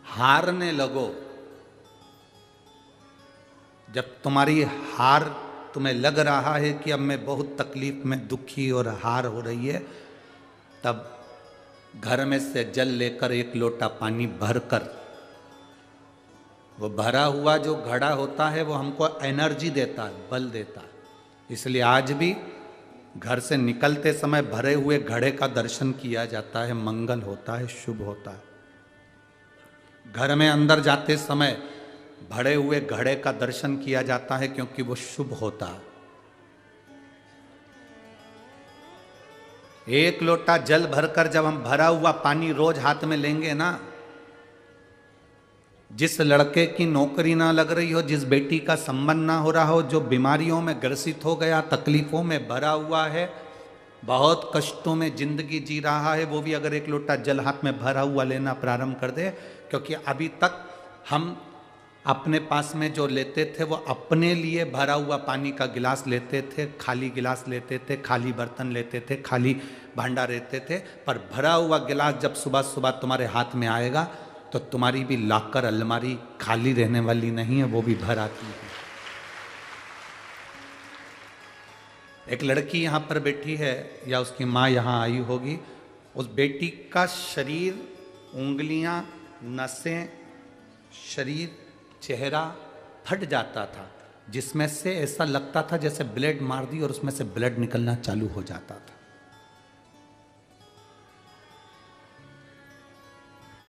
हारने लगो, जब तुम्हारी हार तुम्हें लग रहा है कि अब मैं बहुत तकलीफ में दुखी और हार हो रही है, तब घर में से जल लेकर 1 लोटा पानी भरकर, वो भरा हुआ जो घड़ा होता है वो हमको एनर्जी देता है, बल देता है। इसलिए आज भी घर से निकलते समय भरे हुए घड़े का दर्शन किया जाता है, मंगल होता है, शुभ होता है। घर में अंदर जाते समय भरे हुए घड़े का दर्शन किया जाता है क्योंकि वो शुभ होता है। 1 लोटा जल भरकर जब हम भरा हुआ पानी रोज हाथ में लेंगे ना, जिस लड़के की नौकरी ना लग रही हो, जिस बेटी का संबंध ना हो रहा हो, जो बीमारियों में ग्रसित हो गया, तकलीफों में भरा हुआ है, बहुत कष्टों में जिंदगी जी रहा है, वो भी अगर 1 लोटा जल हाथ में भरा हुआ लेना प्रारंभ कर दे, क्योंकि अभी तक हम अपने पास में जो लेते थे वो अपने लिए भरा हुआ पानी का गिलास लेते थे, खाली गिलास लेते थे, खाली बर्तन लेते थे, खाली भांडा लेते थे। पर भरा हुआ गिलास जब सुबह सुबह तुम्हारे हाथ में आएगा तो तुम्हारी भी लाकर अलमारी खाली रहने वाली नहीं है, वो भी भर आती है। एक लड़की यहाँ पर बैठी है या उसकी माँ यहाँ आई होगी, उस बेटी का शरीर, उंगलियां, नसें, शरीर, चेहरा फट जाता था, जिसमें से ऐसा लगता था जैसे ब्लेड मार दी और उसमें से ब्लड निकलना चालू हो जाता था।